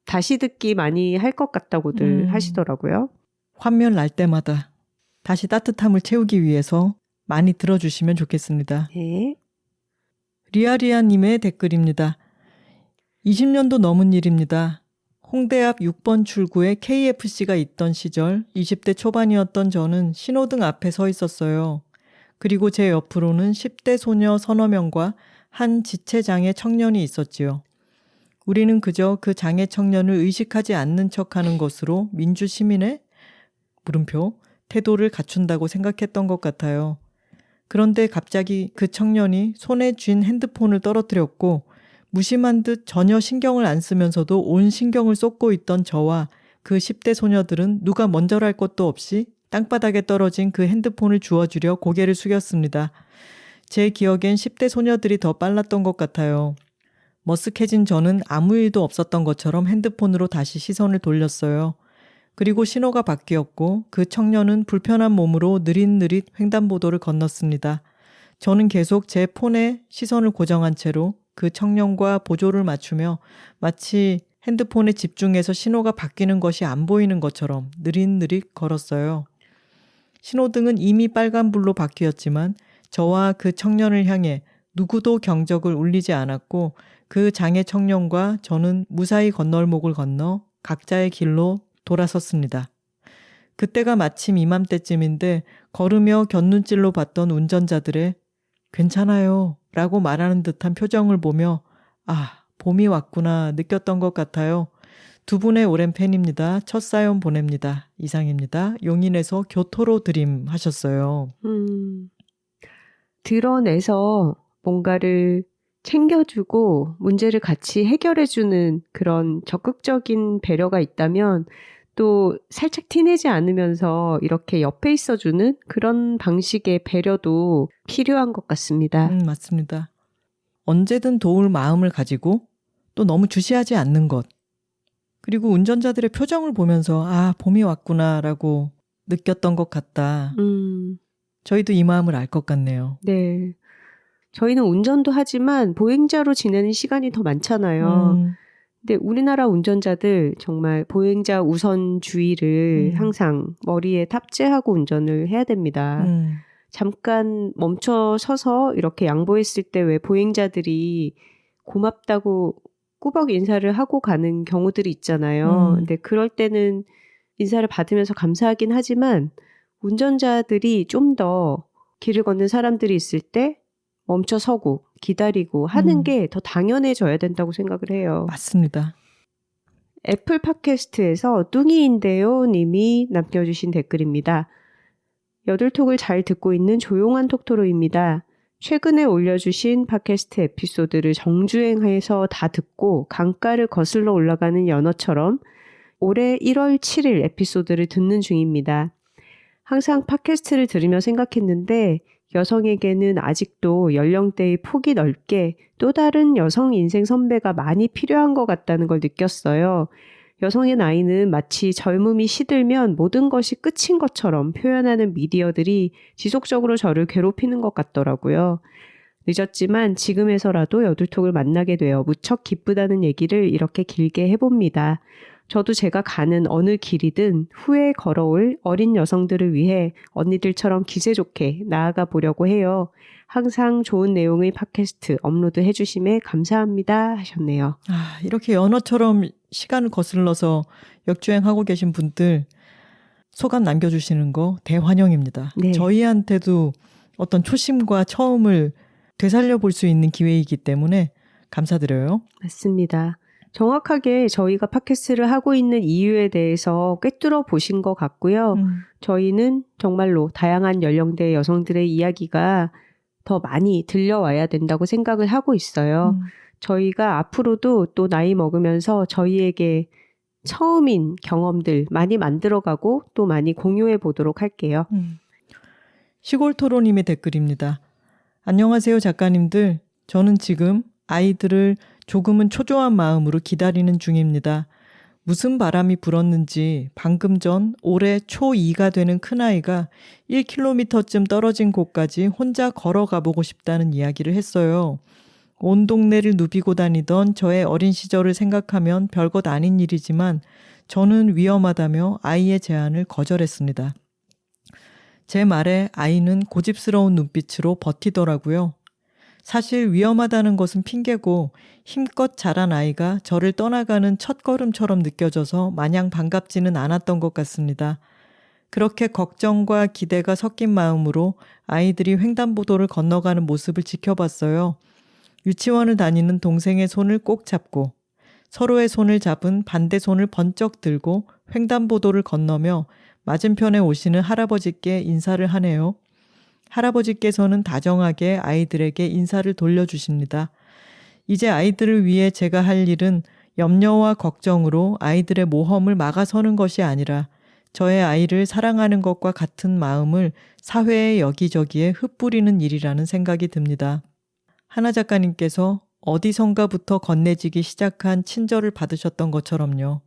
다시 듣기 많이 할 것 같다고들 하시더라고요. 환멸 날 때마다 다시 따뜻함을 채우기 위해서 많이 들어주시면 좋겠습니다. 네. 리아리아님의 댓글입니다. 20년도 넘은 일입니다. 홍대 앞 6번 출구에 KFC가 있던 시절 20대 초반이었던 저는 신호등 앞에 서 있었어요. 그리고 제 옆으로는 10대 소녀 서너 명과 한 지체장애 청년이 있었지요. 우리는 그저 그 장애 청년을 의식하지 않는 척하는 것으로 민주시민의 물음표 태도를 갖춘다고 생각했던 것 같아요. 그런데 갑자기 그 청년이 손에 쥔 핸드폰을 떨어뜨렸고 무심한 듯 전혀 신경을 안 쓰면서도 온 신경을 쏟고 있던 저와 그 10대 소녀들은 누가 먼저랄 것도 없이 땅바닥에 떨어진 그 핸드폰을 주워주려 고개를 숙였습니다. 제 기억엔 10대 소녀들이 더 빨랐던 것 같아요. 머쓱해진 저는 아무 일도 없었던 것처럼 핸드폰으로 다시 시선을 돌렸어요. 그리고 신호가 바뀌었고 그 청년은 불편한 몸으로 느릿느릿 횡단보도를 건넜습니다. 저는 계속 제 폰에 시선을 고정한 채로 그 청년과 보조를 맞추며 마치 핸드폰에 집중해서 신호가 바뀌는 것이 안 보이는 것처럼 느릿느릿 걸었어요. 신호등은 이미 빨간불로 바뀌었지만 저와 그 청년을 향해 누구도 경적을 울리지 않았고 그 장애 청년과 저는 무사히 건널목을 건너 각자의 길로 돌아섰습니다. 그때가 마침 이맘때쯤인데 걸으며 곁눈질로 봤던 운전자들의 괜찮아요 라고 말하는 듯한 표정을 보며 봄이 왔구나 느꼈던 것 같아요. 두 분의 오랜 팬입니다. 첫 사연 보냅니다. 이상입니다. 용인에서 교토로 드림 하셨어요. 드러내서 뭔가를 챙겨주고 문제를 같이 해결해주는 그런 적극적인 배려가 있다면 또 살짝 티내지 않으면서 이렇게 옆에 있어주는 그런 방식의 배려도 필요한 것 같습니다. 맞습니다. 언제든 도울 마음을 가지고 또 너무 주시하지 않는 것. 그리고 운전자들의 표정을 보면서 봄이 왔구나라고 느꼈던 것 같다. 저희도 이 마음을 알 것 같네요. 네. 저희는 운전도 하지만 보행자로 지내는 시간이 더 많잖아요. 근데 우리나라 운전자들 정말 보행자 우선주의를 항상 머리에 탑재하고 운전을 해야 됩니다. 잠깐 멈춰 서서 이렇게 양보했을 때 왜 보행자들이 고맙다고 꾸벅 인사를 하고 가는 경우들이 있잖아요. 근데 그럴 때는 인사를 받으면서 감사하긴 하지만 운전자들이 좀 더 길을 걷는 사람들이 있을 때 멈춰 서고 기다리고 하는 게 더 당연해져야 된다고 생각을 해요. 맞습니다. 애플 팟캐스트에서 뚱이인데요 님이 남겨주신 댓글입니다. 여들톡을 잘 듣고 있는 조용한 톡토로입니다. 최근에 올려주신 팟캐스트 에피소드를 정주행해서 다 듣고 강가를 거슬러 올라가는 연어처럼 올해 1월 7일 에피소드를 듣는 중입니다. 항상 팟캐스트를 들으며 생각했는데 여성에게는 아직도 연령대의 폭이 넓게 또 다른 여성 인생 선배가 많이 필요한 것 같다는 걸 느꼈어요. 여성의 나이는 마치 젊음이 시들면 모든 것이 끝인 것처럼 표현하는 미디어들이 지속적으로 저를 괴롭히는 것 같더라고요. 늦었지만 지금에서라도 여둘톡을 만나게 되어 무척 기쁘다는 얘기를 이렇게 길게 해봅니다. 저도 제가 가는 어느 길이든 후에 걸어올 어린 여성들을 위해 언니들처럼 기세 좋게 나아가 보려고 해요. 항상 좋은 내용의 팟캐스트 업로드 해주심에 감사합니다 하셨네요. 이렇게 연어처럼 시간을 거슬러서 역주행하고 계신 분들 소감 남겨주시는 거 대환영입니다. 네. 저희한테도 어떤 초심과 처음을 되살려 볼 수 있는 기회이기 때문에 감사드려요. 맞습니다. 정확하게 저희가 팟캐스트를 하고 있는 이유에 대해서 꿰뚫어 보신 것 같고요. 저희는 정말로 다양한 연령대의 여성들의 이야기가 더 많이 들려와야 된다고 생각을 하고 있어요. 저희가 앞으로도 또 나이 먹으면서 저희에게 처음인 경험들 많이 만들어가고 또 많이 공유해 보도록 할게요. 시골토로님의 댓글입니다. 안녕하세요 작가님들. 저는 지금 아이들을 조금은 초조한 마음으로 기다리는 중입니다. 무슨 바람이 불었는지 방금 전 올해 초2가 되는 큰아이가 1km쯤 떨어진 곳까지 혼자 걸어가 보고 싶다는 이야기를 했어요. 온 동네를 누비고 다니던 저의 어린 시절을 생각하면 별것 아닌 일이지만 저는 위험하다며 아이의 제안을 거절했습니다. 제 말에 아이는 고집스러운 눈빛으로 버티더라고요. 사실 위험하다는 것은 핑계고 힘껏 자란 아이가 저를 떠나가는 첫걸음처럼 느껴져서 마냥 반갑지는 않았던 것 같습니다. 그렇게 걱정과 기대가 섞인 마음으로 아이들이 횡단보도를 건너가는 모습을 지켜봤어요. 유치원을 다니는 동생의 손을 꼭 잡고 서로의 손을 잡은 반대 손을 번쩍 들고 횡단보도를 건너며 맞은편에 오시는 할아버지께 인사를 하네요. 할아버지께서는 다정하게 아이들에게 인사를 돌려주십니다. 이제 아이들을 위해 제가 할 일은 염려와 걱정으로 아이들의 모험을 막아서는 것이 아니라 저의 아이를 사랑하는 것과 같은 마음을 사회의 여기저기에 흩뿌리는 일이라는 생각이 듭니다. 하나 작가님께서 어디선가부터 건네지기 시작한 친절을 받으셨던 것처럼요.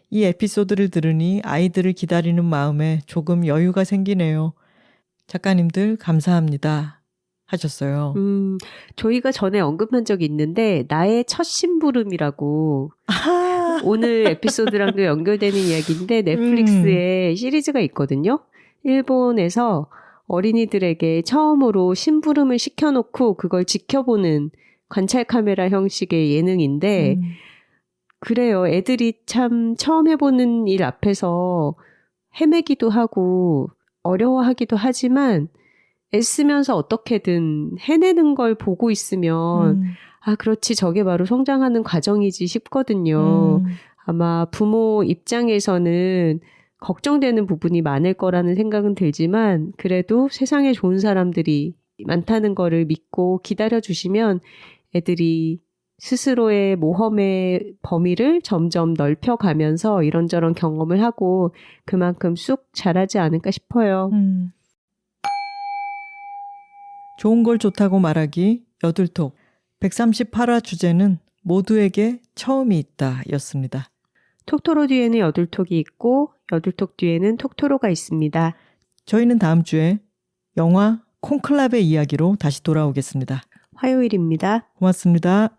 이 에피소드를 들으니 아이들을 기다리는 마음에 조금 여유가 생기네요. 작가님들 감사합니다 하셨어요. 저희가 전에 언급한 적이 있는데 나의 첫 심부름이라고 오늘 에피소드랑도 연결되는 이야기인데 넷플릭스에 시리즈가 있거든요. 일본에서 어린이들에게 처음으로 심부름을 시켜놓고 그걸 지켜보는 관찰 카메라 형식의 예능인데 그래요. 애들이 참 처음 해보는 일 앞에서 헤매기도 하고 어려워하기도 하지만 애쓰면서 어떻게든 해내는 걸 보고 있으면 그렇지 저게 바로 성장하는 과정이지 싶거든요. 아마 부모 입장에서는 걱정되는 부분이 많을 거라는 생각은 들지만 그래도 세상에 좋은 사람들이 많다는 거를 믿고 기다려주시면 애들이 스스로의 모험의 범위를 점점 넓혀가면서 이런저런 경험을 하고 그만큼 쑥 자라지 않을까 싶어요. 좋은 걸 좋다고 말하기 여둘톡 138화 주제는 모두에게 처음이 있다 였습니다. 톡토로 뒤에는 여둘톡이 있고 여둘톡 뒤에는 톡토로가 있습니다. 저희는 다음 주에 영화 콘클라베 이야기로 다시 돌아오겠습니다. 화요일입니다. 고맙습니다.